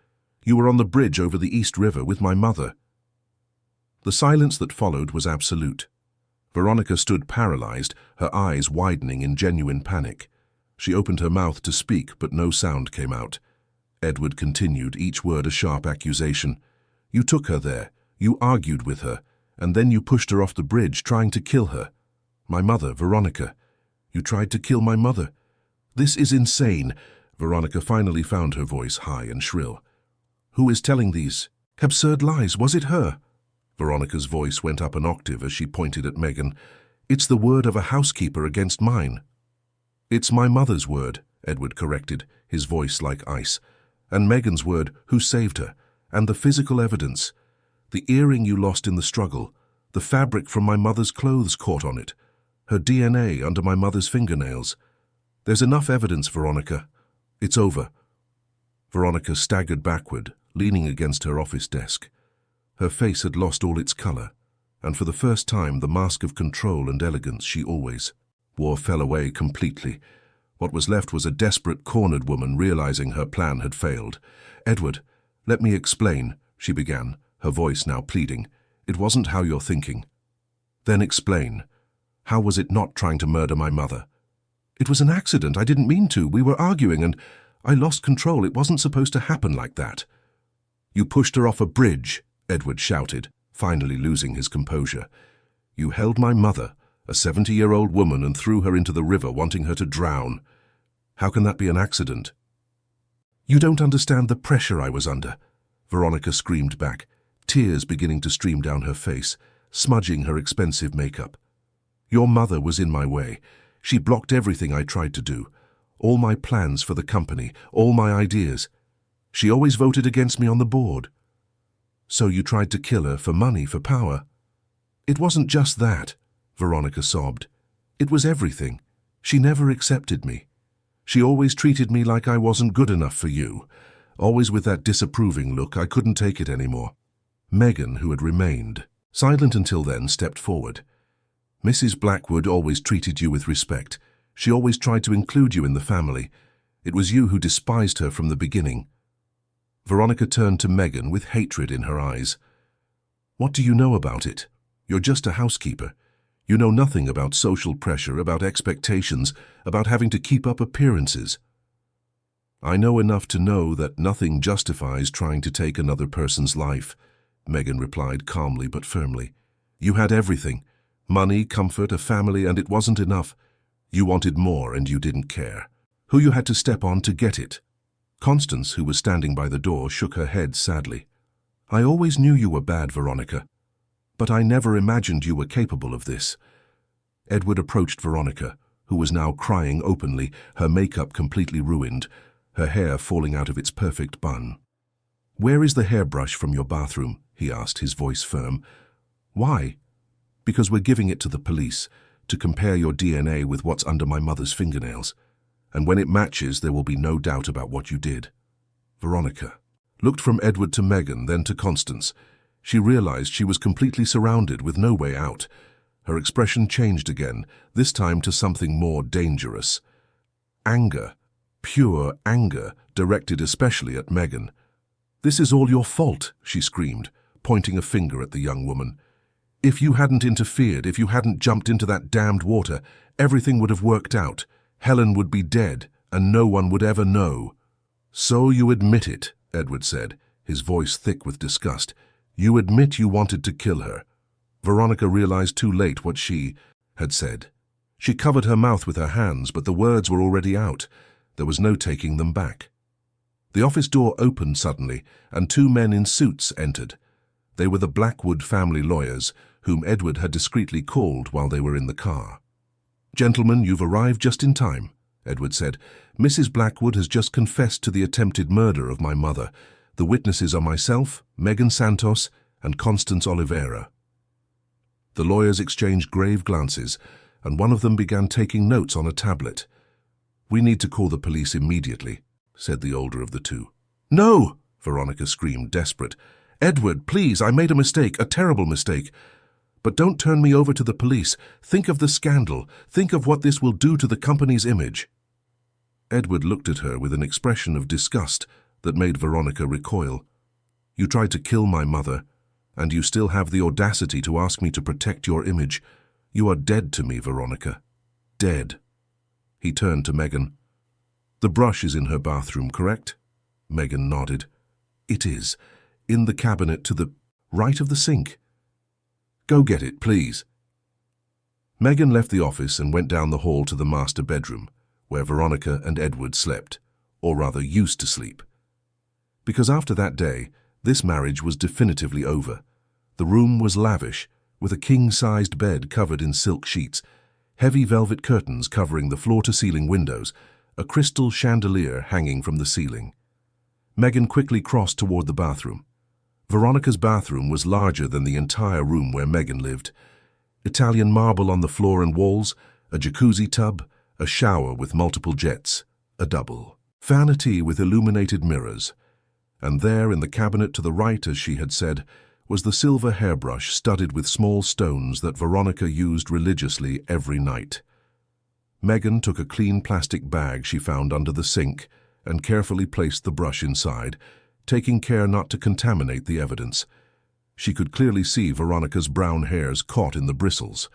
You were on the bridge over the East River with my mother." The silence that followed was absolute. Veronica stood paralyzed, her eyes widening in genuine panic. She opened her mouth to speak, but no sound came out. Edward continued, each word a sharp accusation. "You took her there, you argued with her, and then you pushed her off the bridge, trying to kill her. My mother, Veronica. You tried to kill my mother. This is insane." Veronica finally found her voice high and shrill. "Who is telling these absurd lies? Was it her?" Veronica's voice went up an octave as she pointed at Megan. "It's the word of a housekeeper against mine." "It's my mother's word," Edward corrected, his voice like ice. "And Megan's word, who saved her, and the physical evidence. The earring you lost in the struggle, the fabric from my mother's clothes caught on it, her DNA under my mother's fingernails. There's enough evidence, Veronica. It's over." Veronica staggered backward, leaning against her office desk. Her face had lost all its color, and for the first time the mask of control and elegance she always wore fell away completely. What was left was a desperate, cornered woman realizing her plan had failed. "Edward, let me explain," she began, her voice now pleading. "It wasn't how you're thinking." "Then explain. How was it not trying to murder my mother?" "It was an accident. I didn't mean to. We were arguing and I lost control. It wasn't supposed to happen like that." "You pushed her off a bridge," Edward shouted, finally losing his composure. "You held my mother, a 70-year-old woman, and threw her into the river, wanting her to drown. How can that be an accident?" "You don't understand the pressure I was under," Veronica screamed back, tears beginning to stream down her face, smudging her expensive makeup. "Your mother was in my way. She blocked everything I tried to do, all my plans for the company, all my ideas. She always voted against me on the board." "So you tried to kill her for money, for power?" "It wasn't just that," Veronica sobbed. "It was everything. She never accepted me. She always treated me like I wasn't good enough for you, always with that disapproving look. I couldn't take it anymore." Megan, who had remained silent until then, stepped forward. "Mrs. Blackwood always treated you with respect. She always tried to include you in the family. It was you who despised her from the beginning." Veronica turned to Megan with hatred in her eyes. "What do you know about it? You're just a housekeeper. You know nothing about social pressure, about expectations, about having to keep up appearances." "I know enough to know that nothing justifies trying to take another person's life," Megan replied calmly but firmly. "You had everything. Money, comfort, a family, and it wasn't enough. You wanted more and you didn't care who you had to step on to get it." Constance, who was standing by the door, shook her head sadly. "I always knew you were bad, Veronica, but I never imagined you were capable of this." Edward approached Veronica, who was now crying openly, her makeup completely ruined, her hair falling out of its perfect bun. "Where is the hairbrush from your bathroom?" he asked, his voice firm. "Why?" "Because we're giving it to the police, to compare your DNA with what's under my mother's fingernails. And when it matches, there will be no doubt about what you did." Veronica looked from Edward to Megan, then to Constance. She realized she was completely surrounded with no way out. Her expression changed again, this time to something more dangerous. Anger, pure anger, directed especially at Megan. "This is all your fault," she screamed, pointing a finger at the young woman. "If you hadn't interfered, if you hadn't jumped into that damned water, everything would have worked out. Helen would be dead, and no one would ever know." "So you admit it," Edward said, his voice thick with disgust. "You admit you wanted to kill her." Veronica realized too late what she had said. She covered her mouth with her hands, but the words were already out. There was no taking them back. The office door opened suddenly, and two men in suits entered. They were the Blackwood family lawyers, whom Edward had discreetly called while they were in the car. "Gentlemen, you've arrived just in time," Edward said. "Mrs. Blackwood has just confessed to the attempted murder of my mother. The witnesses are myself, Megan Santos, and Constance Oliveira." The lawyers exchanged grave glances, and one of them began taking notes on a tablet. "We need to call the police immediately," said the older of the two. "No!" Veronica screamed, desperate. "Edward, please, I made a mistake, a terrible mistake. But don't turn me over to the police. Think of the scandal. Think of what this will do to the company's image." Edward looked at her with an expression of disgust that made Veronica recoil. "You tried to kill my mother, and you still have the audacity to ask me to protect your image. You are dead to me, Veronica. Dead." He turned to Megan. "The brush is in her bathroom, correct?" Megan nodded. "It is. In the cabinet to the right of the sink." "Go get it, please." Megan left the office and went down the hall to the master bedroom, where Veronica and Edward slept, or rather used to sleep. Because after that day, this marriage was definitively over. The room was lavish, with a king-sized bed covered in silk sheets, heavy velvet curtains covering the floor-to-ceiling windows, a crystal chandelier hanging from the ceiling. Megan quickly crossed toward the bathroom. Veronica's bathroom was larger than the entire room where Megan lived. Italian marble on the floor and walls, a jacuzzi tub, a shower with multiple jets, a double. Vanity with illuminated mirrors. And there in the cabinet to the right, as she had said, was the silver hairbrush studded with small stones that Veronica used religiously every night. Megan took a clean plastic bag she found under the sink and carefully placed the brush inside, taking care not to contaminate the evidence. She could clearly see Veronica's brown hairs caught in the bristles.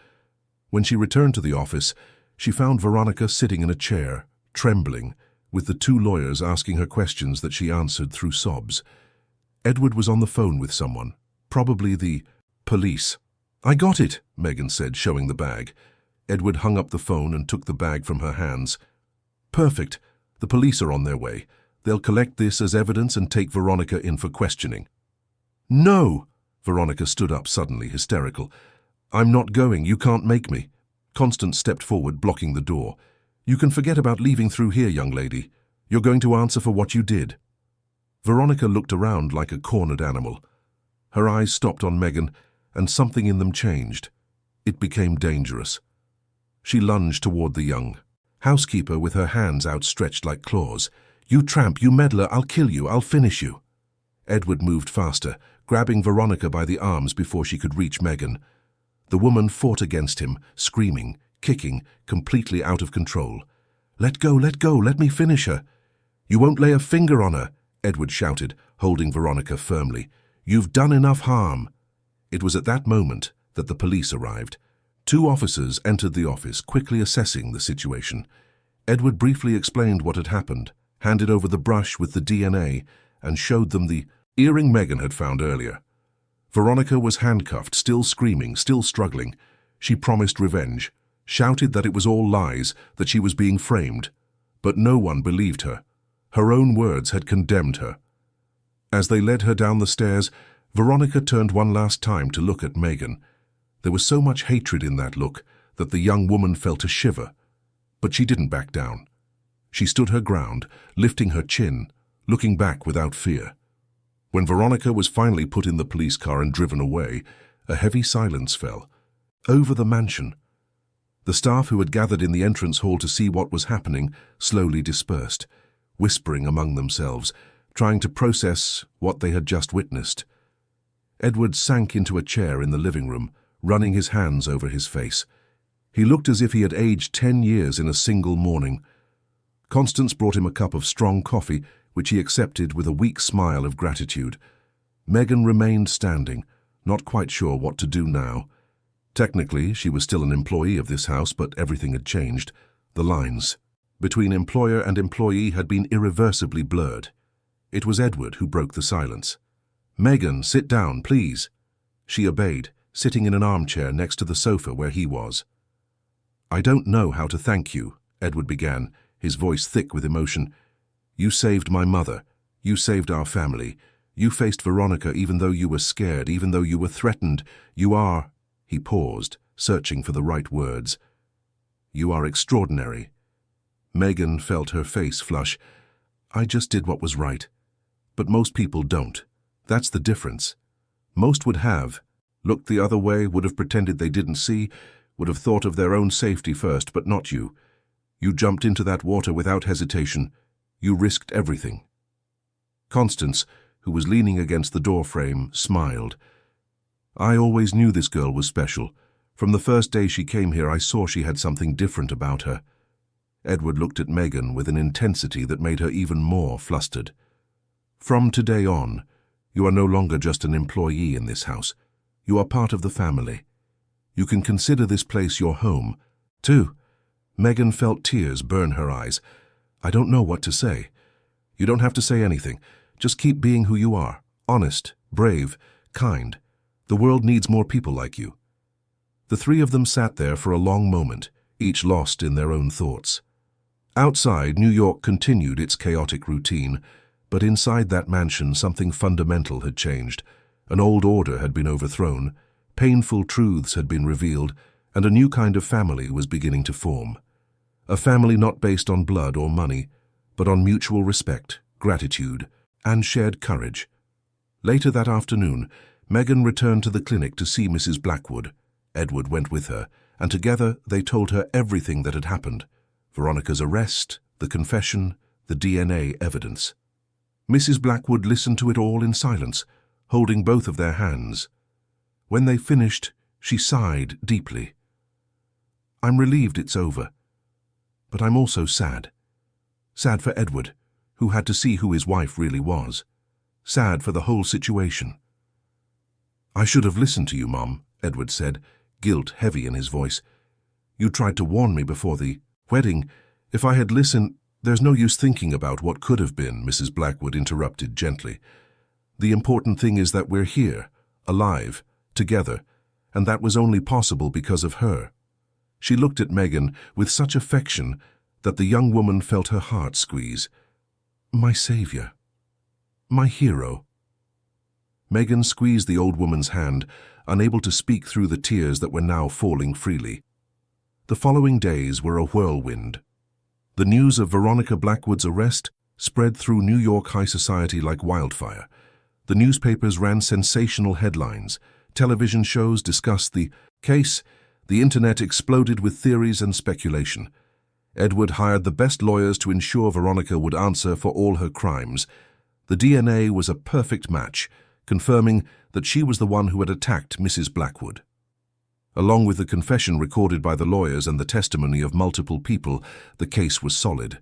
When she returned to the office, she found Veronica sitting in a chair, trembling, with the two lawyers asking her questions that she answered through sobs. Edward was on the phone with someone, probably the police. "I got it," Megan said, showing the bag. Edward hung up the phone and took the bag from her hands. "Perfect. The police are on their way. They'll collect this as evidence and take Veronica in for questioning." "No!" Veronica stood up suddenly, hysterical. "I'm not going. You can't make me." Constance stepped forward, blocking the door. "You can forget about leaving through here, young lady. You're going to answer for what you did." Veronica looked around like a cornered animal. Her eyes stopped on Megan, and something in them changed. It became dangerous. She lunged toward the young housekeeper with her hands outstretched like claws. "You tramp, you meddler, I'll kill you, I'll finish you." Edward moved faster, grabbing Veronica by the arms before she could reach Megan. The woman fought against him, screaming, kicking, completely out of control. Let go, let me finish her." "You won't lay a finger on her," Edward shouted, holding Veronica firmly. "You've done enough harm." It was at that moment that the police arrived. Two officers entered the office, quickly assessing the situation. Edward briefly explained what had happened, handed over the brush with the DNA, and showed them the earring Megan had found earlier. Veronica was handcuffed, still screaming, still struggling. She promised revenge, shouted that it was all lies, that she was being framed. But no one believed her. Her own words had condemned her. As they led her down the stairs, Veronica turned one last time to look at Megan. There was so much hatred in that look that the young woman felt a shiver. But she didn't back down. She stood her ground, lifting her chin, looking back without fear. When Veronica was finally put in the police car and driven away, a heavy silence fell over the mansion. The staff who had gathered in the entrance hall to see what was happening slowly dispersed, whispering among themselves, trying to process what they had just witnessed. Edward sank into a chair in the living room, running his hands over his face. He looked as if he had aged 10 years in a single morning. Constance brought him a cup of strong coffee, which he accepted with a weak smile of gratitude. Megan remained standing, not quite sure what to do now. Technically, she was still an employee of this house, but everything had changed. The lines between employer and employee had been irreversibly blurred. It was Edward who broke the silence. "Megan, sit down, please." She obeyed, sitting in an armchair next to the sofa where he was. "I don't know how to thank you," Edward began, his voice thick with emotion. "You saved my mother. You saved our family. You faced Veronica even though you were scared, even though you were threatened. You are—" He paused, searching for the right words. "You are extraordinary." Megan felt her face flush. "I just did what was right. But most people don't. That's the difference. Most would have looked the other way, would have pretended they didn't see, would have thought of their own safety first, but not you. You jumped into that water without hesitation. You risked everything." Constance, who was leaning against the doorframe, smiled. "I always knew this girl was special. From the first day she came here, I saw she had something different about her." Edward looked at Megan with an intensity that made her even more flustered. "From today on, you are no longer just an employee in this house. You are part of the family. You can consider this place your home, too." Megan felt tears burn her eyes. "I don't know what to say." "You don't have to say anything. Just keep being who you are. Honest, brave, kind. The world needs more people like you." The three of them sat there for a long moment, each lost in their own thoughts. Outside, New York continued its chaotic routine, but inside that mansion something fundamental had changed. An old order had been overthrown, painful truths had been revealed, and a new kind of family was beginning to form. A family not based on blood or money, but on mutual respect, gratitude, and shared courage. Later that afternoon, Megan returned to the clinic to see Mrs. Blackwood. Edward went with her, and together they told her everything that had happened: Veronica's arrest, the confession, the DNA evidence. Mrs. Blackwood listened to it all in silence, holding both of their hands. When they finished, she sighed deeply. "I'm relieved it's over, but I'm also sad. Sad for Edward, who had to see who his wife really was. Sad for the whole situation." "I should have listened to you, Mom," Edward said, guilt heavy in his voice. "You tried to warn me before the wedding. If I had listened—" "There's no use thinking about what could have been," Mrs. Blackwood interrupted gently. "The important thing is that we're here, alive, together, and that was only possible because of her." She looked at Megan with such affection that the young woman felt her heart squeeze. "My savior. My hero." Megan squeezed the old woman's hand, unable to speak through the tears that were now falling freely. The following days were a whirlwind. The news of Veronica Blackwood's arrest spread through New York high society like wildfire. The newspapers ran sensational headlines. Television shows discussed the case. The internet exploded with theories and speculation. Edward hired the best lawyers to ensure Veronica would answer for all her crimes. The DNA was a perfect match, confirming that she was the one who had attacked Mrs. Blackwood. Along with the confession recorded by the lawyers and the testimony of multiple people, the case was solid.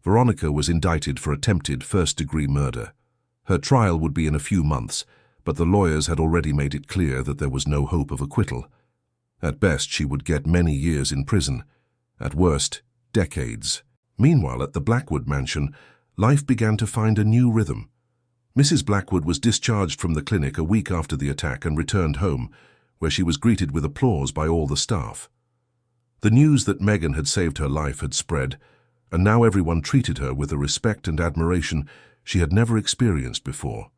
Veronica was indicted for attempted first-degree murder. Her trial would be in a few months, but the lawyers had already made it clear that there was no hope of acquittal. At best, she would get many years in prison. At worst, decades. Meanwhile, at the Blackwood mansion, life began to find a new rhythm. Mrs. Blackwood was discharged from the clinic a week after the attack and returned home, where she was greeted with applause by all the staff. The news that Megan had saved her life had spread, and now everyone treated her with a respect and admiration she had never experienced before.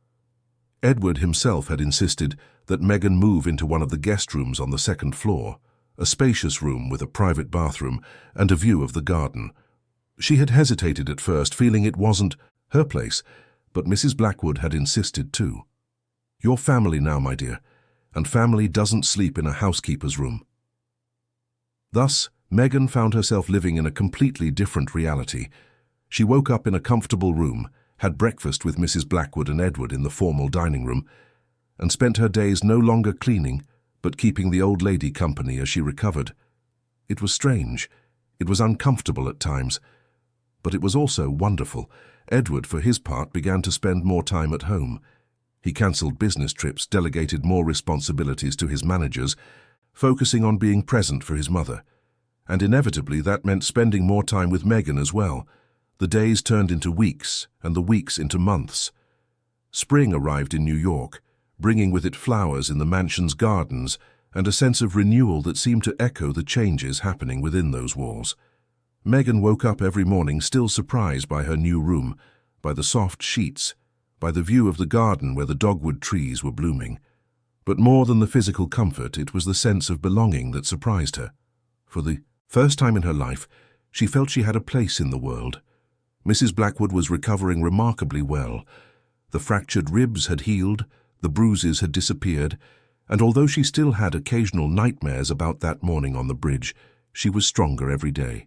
Edward himself had insisted that Megan move into one of the guest rooms on the second floor, a spacious room with a private bathroom and a view of the garden. She had hesitated at first, feeling it wasn't her place, but Mrs. Blackwood had insisted too. "You're family now, my dear, and family doesn't sleep in a housekeeper's room." Thus, Megan found herself living in a completely different reality. She woke up in a comfortable room, had breakfast with Mrs. Blackwood and Edward in the formal dining room, and spent her days no longer cleaning, but keeping the old lady company as she recovered. It was strange. It was uncomfortable at times. But it was also wonderful. Edward, for his part, began to spend more time at home. He cancelled business trips, delegated more responsibilities to his managers, focusing on being present for his mother. And inevitably that meant spending more time with Megan as well. The days turned into weeks, and the weeks into months. Spring arrived in New York, bringing with it flowers in the mansion's gardens and a sense of renewal that seemed to echo the changes happening within those walls. Megan woke up every morning still surprised by her new room, by the soft sheets, by the view of the garden where the dogwood trees were blooming. But more than the physical comfort, it was the sense of belonging that surprised her. For the first time in her life, she felt she had a place in the world. Mrs. Blackwood was recovering remarkably well. The fractured ribs had healed, the bruises had disappeared, and although she still had occasional nightmares about that morning on the bridge, she was stronger every day.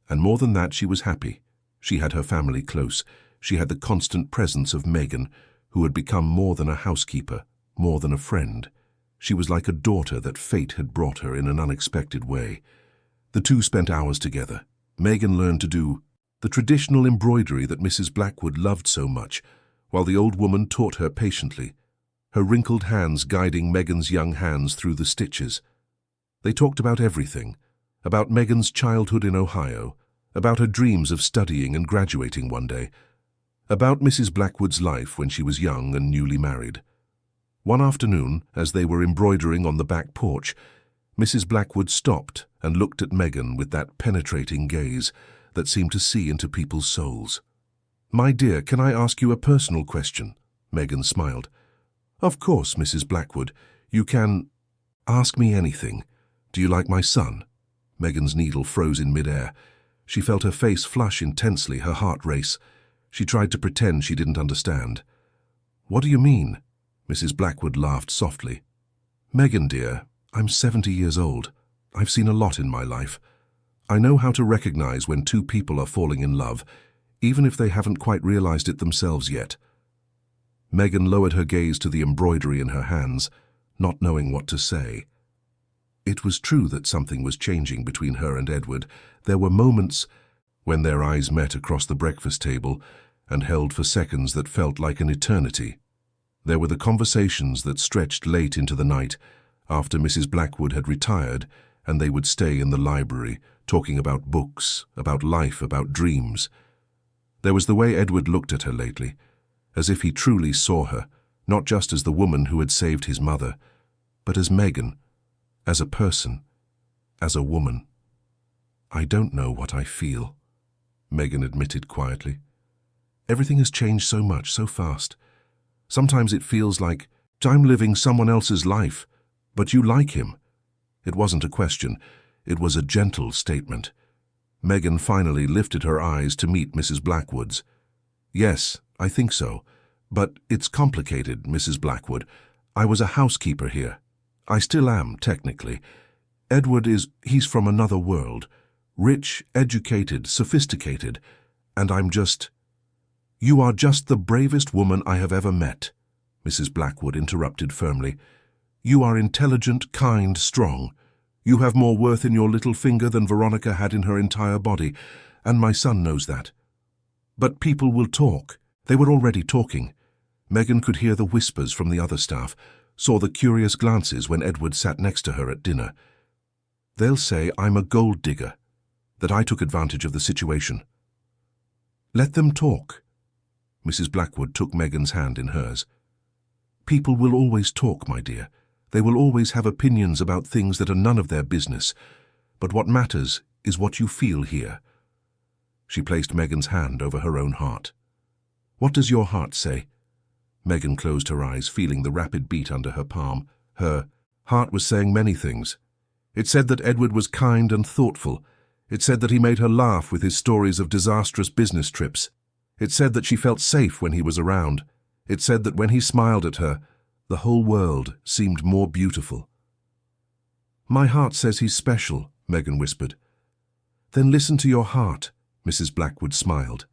And more than that, she was happy. She had her family close. She had the constant presence of Megan, who had become more than a housekeeper, more than a friend. She was like a daughter that fate had brought her in an unexpected way. The two spent hours together. Megan learned to do the traditional embroidery that Mrs. Blackwood loved so much, while the old woman taught her patiently, her wrinkled hands guiding Megan's young hands through the stitches. They talked about everything, about Megan's childhood in Ohio, about her dreams of studying and graduating one day, about Mrs. Blackwood's life when she was young and newly married. One afternoon, as they were embroidering on the back porch, Mrs. Blackwood stopped and looked at Megan with that penetrating gaze that seemed to see into people's souls. "My dear, can I ask you a personal question?" Megan smiled. "Of course, Mrs. Blackwood. You can ask me anything. Do you like my son?" Megan's needle froze in midair. She felt her face flush intensely, her heart race. She tried to pretend she didn't understand. "What do you mean?" Mrs. Blackwood laughed softly. "Megan, dear, I'm 70 years old. I've seen a lot in my life. I know how to recognize when two people are falling in love, even if they haven't quite realized it themselves yet." Megan lowered her gaze to the embroidery in her hands, not knowing what to say. It was true that something was changing between her and Edward. There were moments when their eyes met across the breakfast table and held for seconds that felt like an eternity. There were the conversations that stretched late into the night, after Mrs. Blackwood had retired, and they would stay in the library, talking about books, about life, about dreams. There was the way Edward looked at her lately, as if he truly saw her, not just as the woman who had saved his mother, but as Megan, as a person, as a woman. "I don't know what I feel," Megan admitted quietly. "Everything has changed so much, so fast. Sometimes it feels like I'm living someone else's life, but you like him." It wasn't a question. It was a gentle statement. Megan finally lifted her eyes to meet Mrs. Blackwood's. "Yes, I think so. But it's complicated, Mrs. Blackwood. I was a housekeeper here. I still am, technically. Edward he's from another world. Rich, educated, sophisticated. And I'm just—" "You are just the bravest woman I have ever met," Mrs. Blackwood interrupted firmly. "You are intelligent, kind, strong. You have more worth in your little finger than Veronica had in her entire body, and my son knows that. But people will talk. They were already talking." Megan could hear the whispers from the other staff, saw the curious glances when Edward sat next to her at dinner. "They'll say I'm a gold digger, that I took advantage of the situation." "Let them talk." Mrs. Blackwood took Megan's hand in hers. "People will always talk, my dear. They will always have opinions about things that are none of their business. But what matters is what you feel here." She placed Megan's hand over her own heart. "What does your heart say?" Megan closed her eyes, feeling the rapid beat under her palm. Her heart was saying many things. It said that Edward was kind and thoughtful. It said that he made her laugh with his stories of disastrous business trips. It said that she felt safe when he was around. It said that when he smiled at her, the whole world seemed more beautiful. "My heart says he's special," Megan whispered. "Then listen to your heart," Mrs. Blackwood smiled.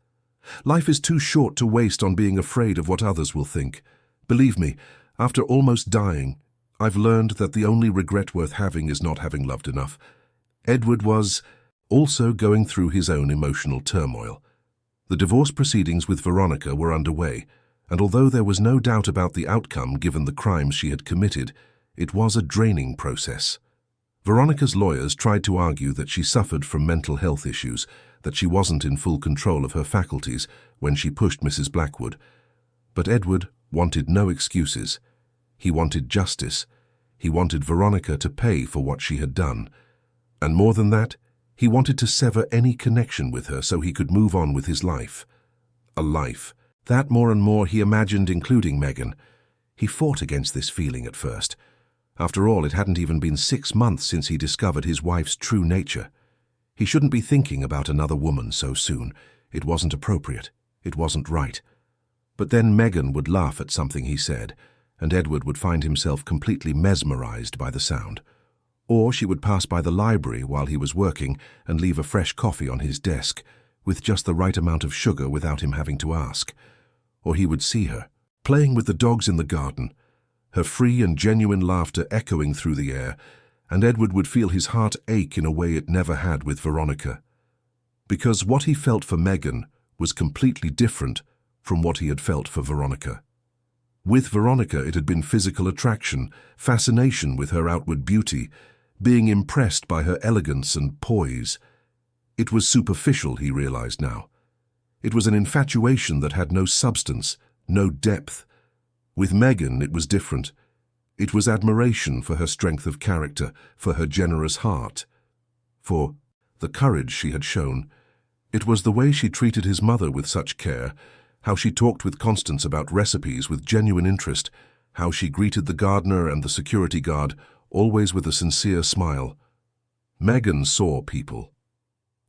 "Life is too short to waste on being afraid of what others will think. Believe me, After almost dying, I've learned that the only regret worth having is not having loved enough. Edward was also going through his own emotional turmoil. The divorce proceedings with Veronica were underway, and although there was no doubt about the outcome given the crimes she had committed, it was a draining process. Veronica's lawyers tried to argue that she suffered from mental health issues, that she wasn't in full control of her faculties when she pushed Mrs. Blackwood. But Edward wanted no excuses. He wanted justice. He wanted Veronica to pay for what she had done. And more than that, he wanted to sever any connection with her so he could move on with his life. A life. That more and more he imagined including Megan. He fought against this feeling at first. After all, it hadn't even been 6 months since he discovered his wife's true nature. He shouldn't be thinking about another woman so soon. It wasn't appropriate. It wasn't right. But then Megan would laugh at something he said, and Edward would find himself completely mesmerized by the sound. Or she would pass by the library while he was working and leave a fresh coffee on his desk, with just the right amount of sugar without him having to ask. Or he would see her, playing with the dogs in the garden, her free and genuine laughter echoing through the air, and Edward would feel his heart ache in a way it never had with Veronica. Because what he felt for Megan was completely different from what he had felt for Veronica. With Veronica it had been physical attraction, fascination with her outward beauty, being impressed by her elegance and poise. It was superficial, he realized now. It was an infatuation that had no substance, no depth. With Megan it was different. It was admiration for her strength of character, for her generous heart, for the courage she had shown. It was the way she treated his mother with such care, how she talked with Constance about recipes with genuine interest, how she greeted the gardener and the security guard, always with a sincere smile. Megan saw people,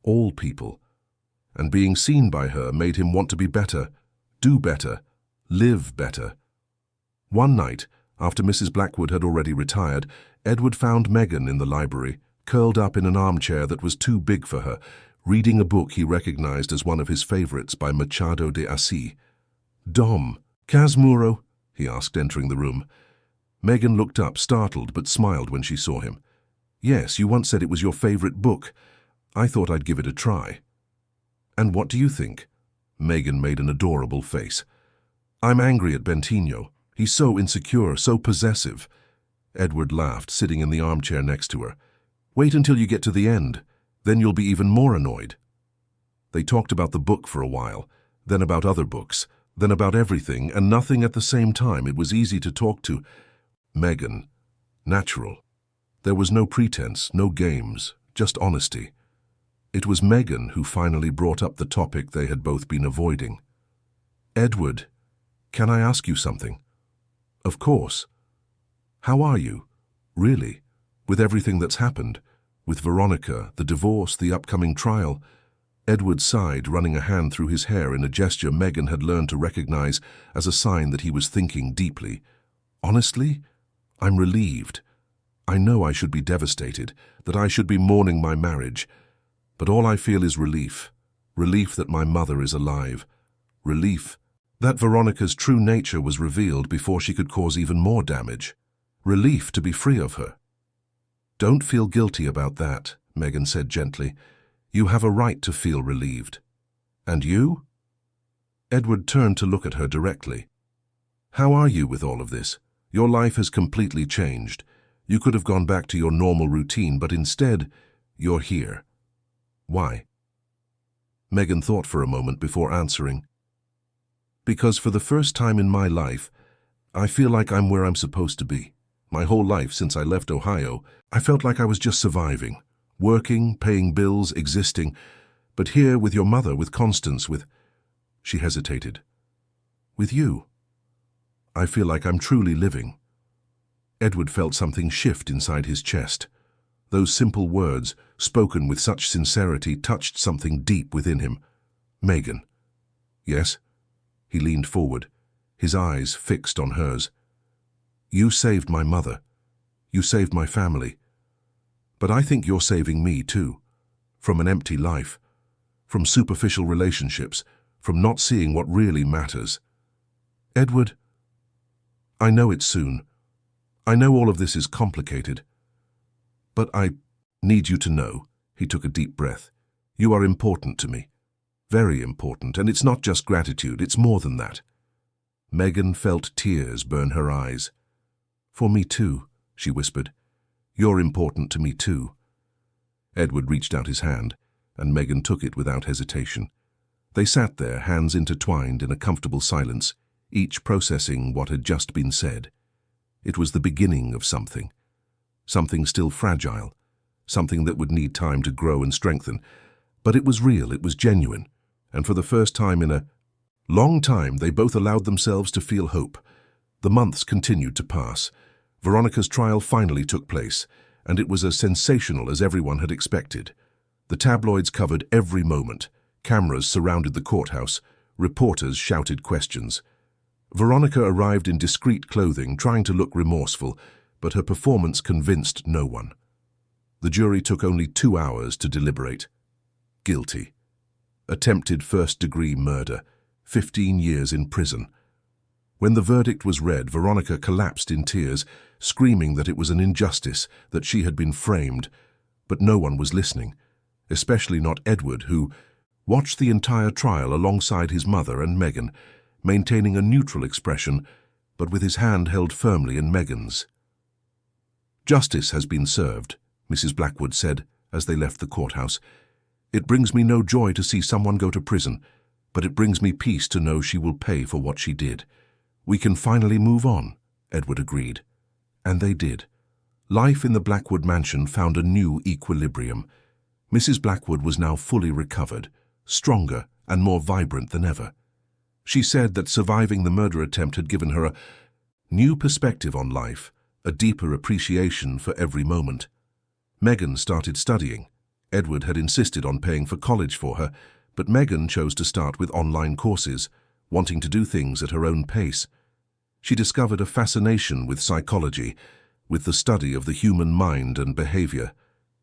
all people, and being seen by her made him want to be better, do better, live better. One night, after Mrs. Blackwood had already retired, Edward found Megan in the library, curled up in an armchair that was too big for her, reading a book he recognized as one of his favorites by Machado de Assis. "Dom, Casmuro?" he asked, entering the room. Megan looked up, startled, but smiled when she saw him. "Yes, you once said it was your favorite book. I thought I'd give it a try." "And what do you think?" Megan made an adorable face. "I'm angry at Bentinho. He's so insecure, so possessive." Edward laughed, sitting in the armchair next to her. "Wait until you get to the end. Then you'll be even more annoyed." They talked about the book for a while, then about other books, then about everything and nothing at the same time. It was easy to talk to Megan. Natural. There was no pretense, no games, just honesty. It was Megan who finally brought up the topic they had both been avoiding. "Edward, can I ask you something?" "Of course." "How are you? Really? With everything that's happened? With Veronica, the divorce, the upcoming trial?" Edward sighed, running a hand through his hair in a gesture Megan had learned to recognize as a sign that he was thinking deeply. "Honestly, I'm relieved. I know I should be devastated, that I should be mourning my marriage. But all I feel is relief. Relief that my mother is alive. Relief that Veronica's true nature was revealed before she could cause even more damage. Relief to be free of her." "Don't feel guilty about that," Megan said gently. "You have a right to feel relieved." "And you?" Edward turned to look at her directly. "How are you with all of this? Your life has completely changed. You could have gone back to your normal routine, but instead, you're here. Why?" Megan thought for a moment before answering. "Because for the first time in my life, I feel like I'm where I'm supposed to be. My whole life since I left Ohio, I felt like I was just surviving, working, paying bills, existing. But here with your mother, with Constance, with—" She hesitated. "With you. I feel like I'm truly living." Edward felt something shift inside his chest. Those simple words, spoken with such sincerity, touched something deep within him. "Megan." "Yes?" He leaned forward, his eyes fixed on hers. "You saved my mother. You saved my family. But I think you're saving me too. From an empty life. From superficial relationships. From not seeing what really matters." "Edward, I know it's soon. I know all of this is complicated. But I need you to know, he took a deep breath. You are important to me. Very important, and it's not just gratitude, it's more than that. Megan felt tears burn her eyes. For me too, she whispered. You're important to me too. Edward reached out his hand, and Megan took it without hesitation. They sat there, hands intertwined in a comfortable silence, each processing what had just been said. It was the beginning of something still fragile, something that would need time to grow and strengthen. But it was real, it was genuine, and for the first time in a long time they both allowed themselves to feel hope. The months continued to pass. Veronica's trial finally took place, and it was as sensational as everyone had expected. The tabloids covered every moment. Cameras surrounded the courthouse. Reporters shouted questions. Veronica arrived in discreet clothing, trying to look remorseful, but her performance convinced no one. The jury took only 2 hours to deliberate. Guilty. Attempted first-degree murder. 15 years in prison. When the verdict was read, Veronica collapsed in tears, screaming that it was an injustice, that she had been framed. But no one was listening, especially not Edward, who watched the entire trial alongside his mother and Megan, maintaining a neutral expression, but with his hand held firmly in Megan's. Justice has been served, Mrs. Blackwood said as they left the courthouse. It brings me no joy to see someone go to prison, but it brings me peace to know she will pay for what she did. We can finally move on, Edward agreed. And they did. Life in the Blackwood mansion found a new equilibrium. Mrs. Blackwood was now fully recovered, stronger and more vibrant than ever. She said that surviving the murder attempt had given her a new perspective on life, a deeper appreciation for every moment. Megan started studying. Edward had insisted on paying for college for her, but Megan chose to start with online courses, wanting to do things at her own pace. She discovered a fascination with psychology, with the study of the human mind and behavior.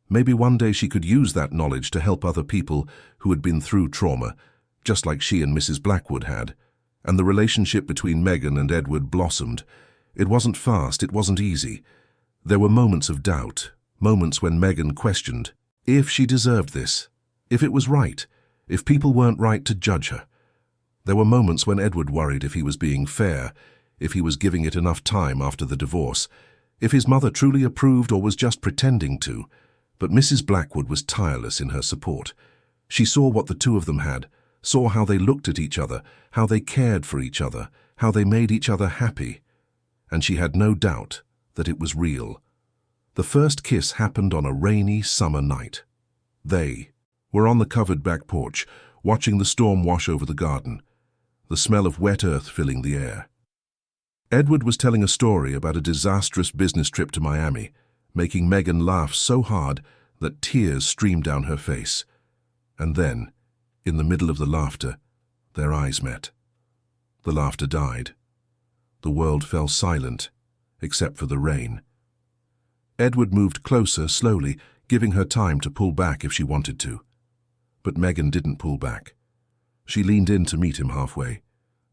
Maybe one day she could use that knowledge to help other people who had been through trauma, just like she and Mrs. Blackwood had. And the relationship between Megan and Edward blossomed. It wasn't fast, it wasn't easy. There were moments of doubt, moments when Megan questioned if she deserved this, if it was right, if people weren't right to judge her. There were moments when Edward worried if he was being fair, if he was giving it enough time after the divorce, if his mother truly approved or was just pretending to. But Mrs. Blackwood was tireless in her support. She saw what the two of them had, saw how they looked at each other, how they cared for each other, how they made each other happy. And she had no doubt that it was real. The first kiss happened on a rainy summer night. They were on the covered back porch, watching the storm wash over the garden, the smell of wet earth filling the air. Edward was telling a story about a disastrous business trip to Miami, making Megan laugh so hard that tears streamed down her face. And then, in the middle of the laughter, their eyes met. The laughter died. The world fell silent, except for the rain. Edward moved closer, slowly, giving her time to pull back if she wanted to. But Megan didn't pull back. She leaned in to meet him halfway.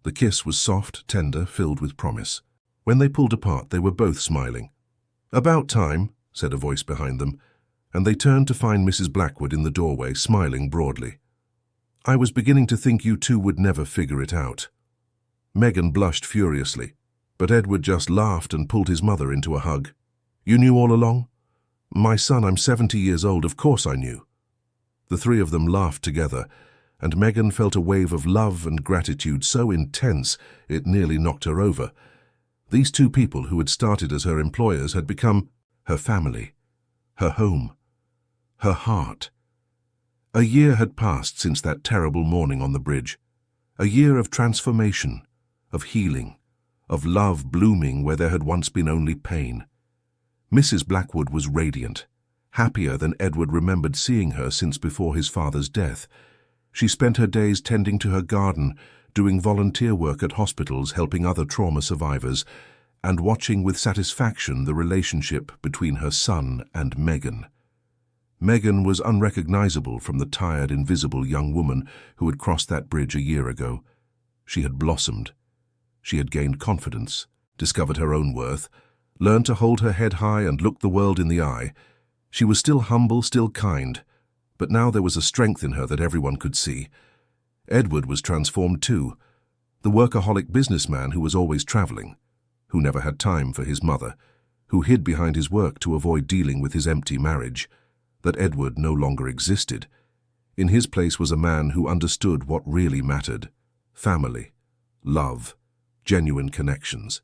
The kiss was soft, tender, filled with promise. When they pulled apart, they were both smiling. "About time," said a voice behind them, and they turned to find Mrs. Blackwood in the doorway, smiling broadly. "I was beginning to think you two would never figure it out." Megan blushed furiously, but Edward just laughed and pulled his mother into a hug. "You knew all along?" "My son, I'm 70 years old, of course I knew." The three of them laughed together, and Megan felt a wave of love and gratitude so intense it nearly knocked her over. These two people who had started as her employers had become her family, her home, her heart. A year had passed since that terrible morning on the bridge. A year of transformation, of healing, of love blooming where there had once been only pain. Mrs. Blackwood was radiant, happier than Edward remembered seeing her since before his father's death. She spent her days tending to her garden, doing volunteer work at hospitals helping other trauma survivors, and watching with satisfaction the relationship between her son and Megan. Megan was unrecognizable from the tired, invisible young woman who had crossed that bridge a year ago. She had blossomed. She had gained confidence. discovered her own worth, learned to hold her head high and look the world in the eye. She was still humble, still kind, but now there was a strength in her that everyone could see. Edward was transformed too, the workaholic businessman who was always traveling, who never had time for his mother, who hid behind his work to avoid dealing with his empty marriage. That Edward no longer existed. In his place was a man who understood what really mattered: family, love, genuine connections.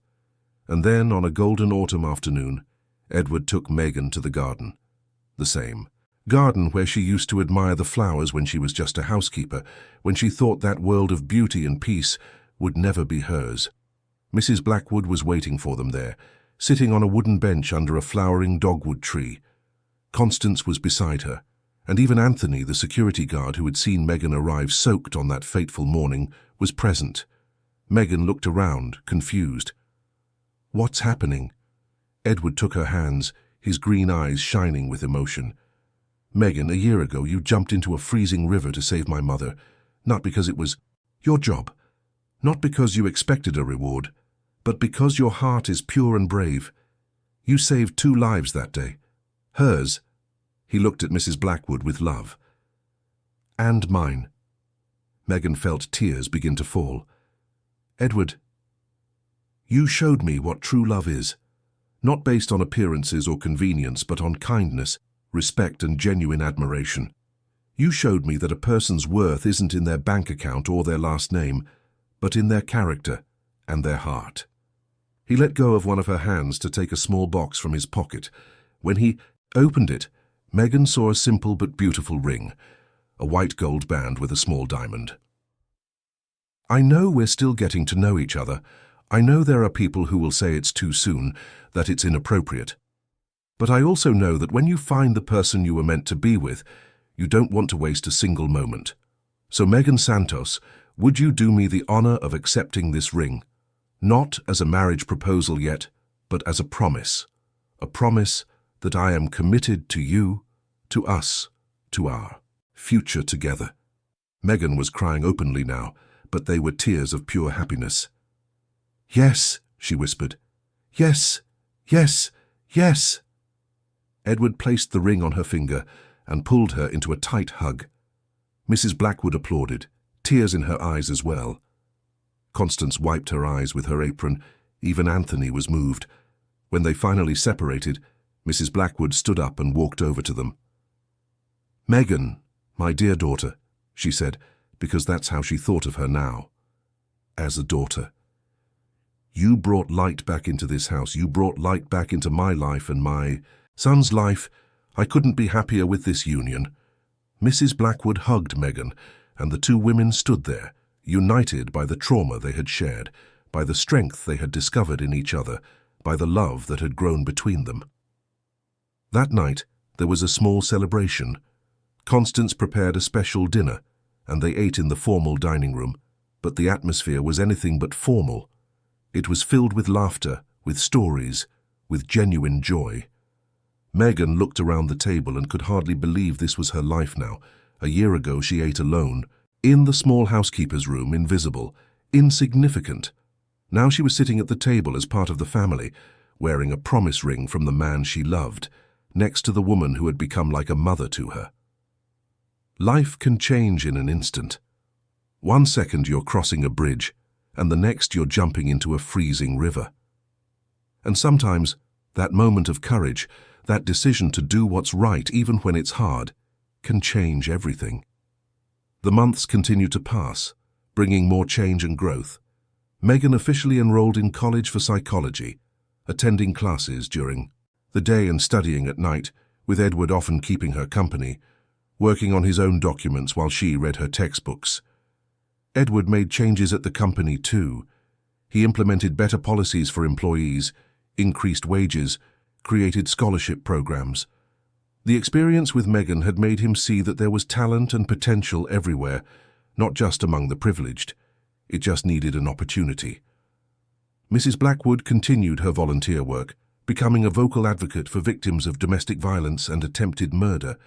And then, on a golden autumn afternoon, Edward took Megan to the garden. The same garden where she used to admire the flowers when she was just a housekeeper, when she thought that world of beauty and peace would never be hers. Mrs. Blackwood was waiting for them there, sitting on a wooden bench under a flowering dogwood tree. Constance was beside her, and even Anthony, the security guard who had seen Megan arrive soaked on that fateful morning, was present. Megan looked around, confused. "What's happening?" Edward took her hands, his green eyes shining with emotion. "Megan, a year ago you jumped into a freezing river to save my mother, not because it was your job, not because you expected a reward, but because your heart is pure and brave. You saved 2 lives that day. Hers," he looked at Mrs. Blackwood with love, "and mine." Megan felt tears begin to fall. "Edward, you showed me what true love is, not based on appearances or convenience, but on kindness, respect, and genuine admiration. You showed me that a person's worth isn't in their bank account or their last name, but in their character and their heart." He let go of one of her hands to take a small box from his pocket. When he opened it, Megan saw a simple but beautiful ring, a white gold band with a small diamond. "I know we're still getting to know each other. I know there are people who will say it's too soon, that it's inappropriate. But I also know that when you find the person you were meant to be with, you don't want to waste a single moment. So Megan Santos, would you do me the honor of accepting this ring? Not as a marriage proposal yet, but as a promise that I am committed to you, to us, to our future together." Megan was crying openly now, but they were tears of pure happiness. "Yes," she whispered. "Yes, yes, yes." Edward placed the ring on her finger and pulled her into a tight hug. Mrs. Blackwood applauded, tears in her eyes as well. Constance wiped her eyes with her apron. Even Anthony was moved. When they finally separated, Mrs. Blackwood stood up and walked over to them. "Megan, my dear daughter," she said, because that's how she thought of her now, as a daughter. "You brought light back into this house. You brought light back into my life and my son's life. I couldn't be happier with this union." Mrs. Blackwood hugged Megan, and the 2 women stood there, united by the trauma they had shared, by the strength they had discovered in each other, by the love that had grown between them. That night, there was a small celebration. Constance prepared a special dinner, and they ate in the formal dining room, but the atmosphere was anything but formal. It was filled with laughter, with stories, with genuine joy. Megan looked around the table and could hardly believe this was her life now. A year ago she ate alone, in the small housekeeper's room, invisible, insignificant. Now she was sitting at the table as part of the family, wearing a promise ring from the man she loved, next to the woman who had become like a mother to her. Life can change in an instant. One second you're crossing a bridge, and the next you're jumping into a freezing river. And sometimes that moment of courage, that decision to do what's right even when it's hard, can change everything. The months continued to pass, bringing more change and growth. Megan officially enrolled in college for psychology, attending classes during the day and studying at night, with Edward often keeping her company, working on his own documents while she read her textbooks. Edward made changes at the company too. He implemented better policies for employees, increased wages, created scholarship programs. The experience with Megan had made him see that there was talent and potential everywhere, not just among the privileged. It just needed an opportunity. Mrs. Blackwood continued her volunteer work, becoming a vocal advocate for victims of domestic violence and attempted murder.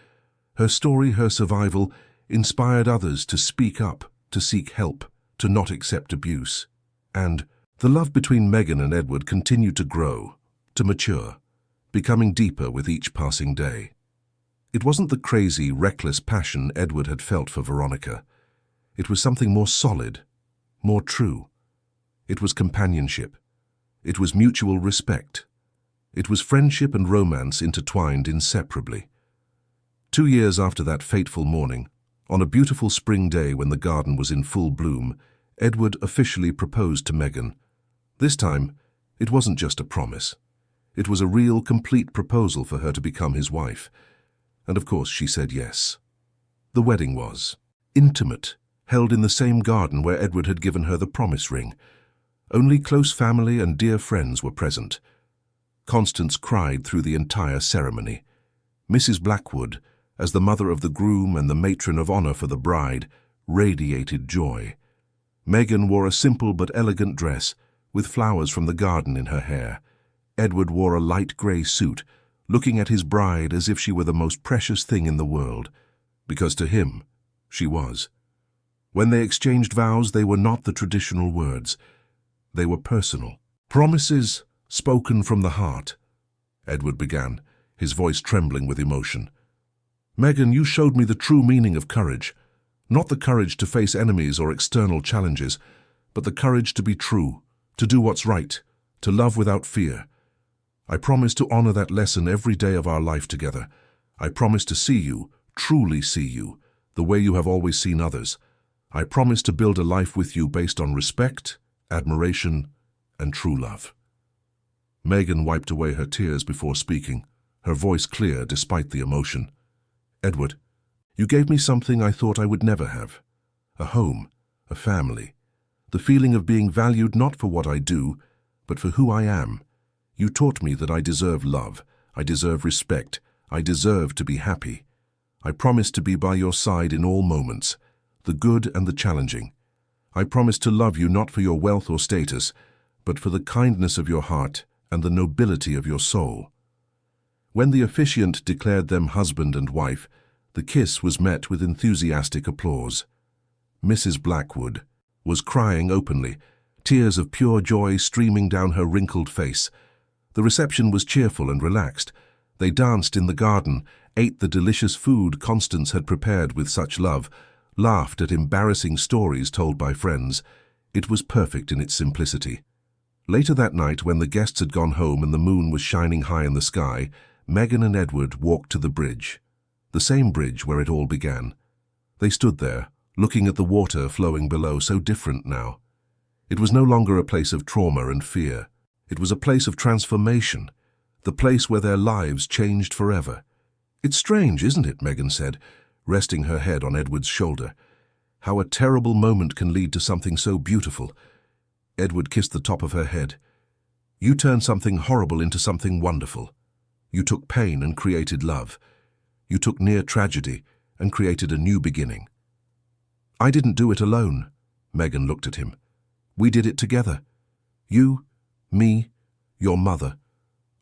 Her story, her survival, inspired others to speak up, to seek help, to not accept abuse. And, The love between Megan and Edward continued to grow, to mature, becoming deeper with each passing day. It wasn't the crazy, reckless passion Edward had felt for Veronica. It was something more solid, more true. It was companionship. It was mutual respect. It was friendship and romance intertwined inseparably. 2 years after that fateful morning, on a beautiful spring day when the garden was in full bloom, Edward officially proposed to Megan. This time, it wasn't just a promise. It was a real, complete proposal for her to become his wife. And of course she said yes. The wedding was intimate, held in the same garden where Edward had given her the promise ring. Only close family and dear friends were present. Constance cried through the entire ceremony. Mrs. Blackwood, as the mother of the groom and the matron of honor for the bride, radiated joy. Megan wore a simple but elegant dress, with flowers from the garden in her hair. Edward wore a light grey suit, looking at his bride as if she were the most precious thing in the world, because to him, she was. When they exchanged vows, they were not the traditional words. They were personal. Promises spoken from the heart, Edward began, his voice trembling with emotion. Megan, you showed me the true meaning of courage. Not the courage to face enemies or external challenges, but the courage to be true, to do what's right, to love without fear. I promise to honor that lesson every day of our life together. I promise to see you, truly see you, the way you have always seen others. I promise to build a life with you based on respect, admiration, and true love. Megan wiped away her tears before speaking, her voice clear despite the emotion. Edward, you gave me something I thought I would never have. A home, a family, the feeling of being valued not for what I do, but for who I am. You taught me that I deserve love, I deserve respect, I deserve to be happy. I promise to be by your side in all moments, the good and the challenging. I promise to love you not for your wealth or status, but for the kindness of your heart and the nobility of your soul. When the officiant declared them husband and wife, the kiss was met with enthusiastic applause. Mrs. Blackwood was crying openly, tears of pure joy streaming down her wrinkled face. The reception was cheerful and relaxed. They danced in the garden, ate the delicious food Constance had prepared with such love, laughed at embarrassing stories told by friends. It was perfect in its simplicity. Later that night, when the guests had gone home and the moon was shining high in the sky, Megan and Edward walked to the bridge, the same bridge where it all began. They stood there, looking at the water flowing below, so different now. It was no longer a place of trauma and fear. It was a place of transformation, the place where their lives changed forever. It's strange, isn't it, Megan said, resting her head on Edward's shoulder. How a terrible moment can lead to something so beautiful. Edward kissed the top of her head. You turned something horrible into something wonderful. You took pain and created love. You took near tragedy and created a new beginning. I didn't do it alone. Megan looked at him. We did it together. You, me, your mother.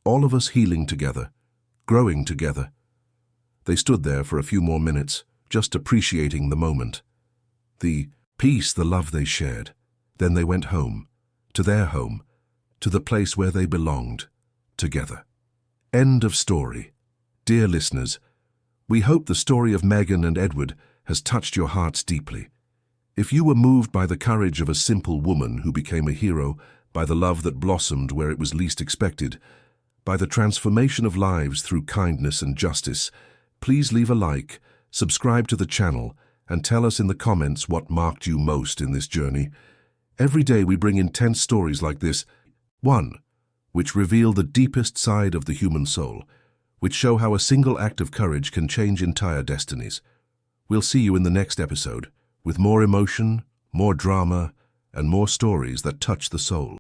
All of us healing together, growing together. They stood there for a few more minutes, just appreciating the moment. The peace, the love they shared. Then they went home, to their home, to the place where they belonged, together. End of story. Dear listeners, we hope the story of Megan and Edward has touched your hearts deeply. If you were moved by the courage of a simple woman who became a hero, by the love that blossomed where it was least expected, by the transformation of lives through kindness and justice, please leave a like, subscribe to the channel, and tell us in the comments what marked you most in this journey. Every day we bring intense stories like this, one, which reveal the deepest side of the human soul, which show how a single act of courage can change entire destinies. We'll see you in the next episode, with more emotion, more drama, and more stories that touch the soul.